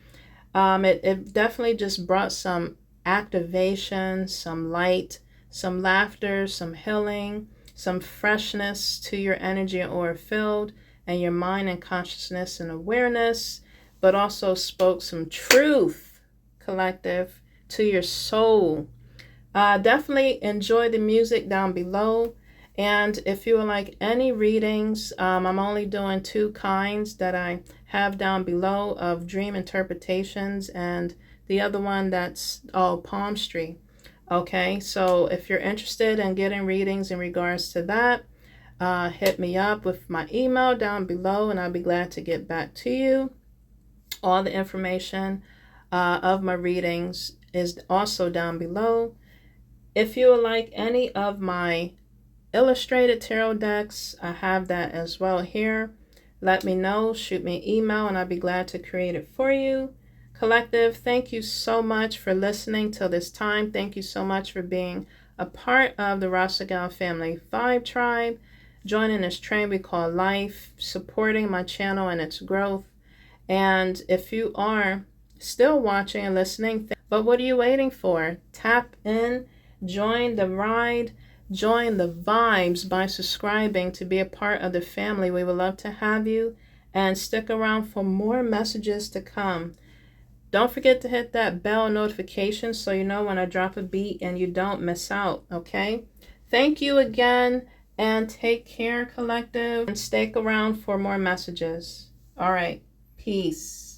It definitely just brought some activation, some light, some laughter, some healing, some freshness to your energy and aura field and your mind and consciousness and awareness, but also spoke some truth, collective, to your soul. Definitely enjoy the music down below. And if you would like any readings, I'm only doing 2 kinds that I have down below of dream interpretations, and the other one that's all palmistry. Okay, so if you're interested in getting readings in regards to that, hit me up with my email down below and I'll be glad to get back to you. All the information of my readings is also down below. If you would like any of my illustrated tarot decks, I have that as well here. Let me know, shoot me an email, and I'll be glad to create it for you. Collective, thank you so much for listening till this time. Thank you so much for being a part of the Rasta Gal Family Vibe Tribe, joining this train we call life, supporting my channel and its growth. And if you are still watching and listening, but what are you waiting for? Tap in, join the ride, join the vibes by subscribing to be a part of the family. We would love to have you, and stick around for more messages to come. Don't forget to hit that bell notification so you know when I drop a beat and you don't miss out, okay? Thank you again, and take care, collective, and stick around for more messages. All right, peace.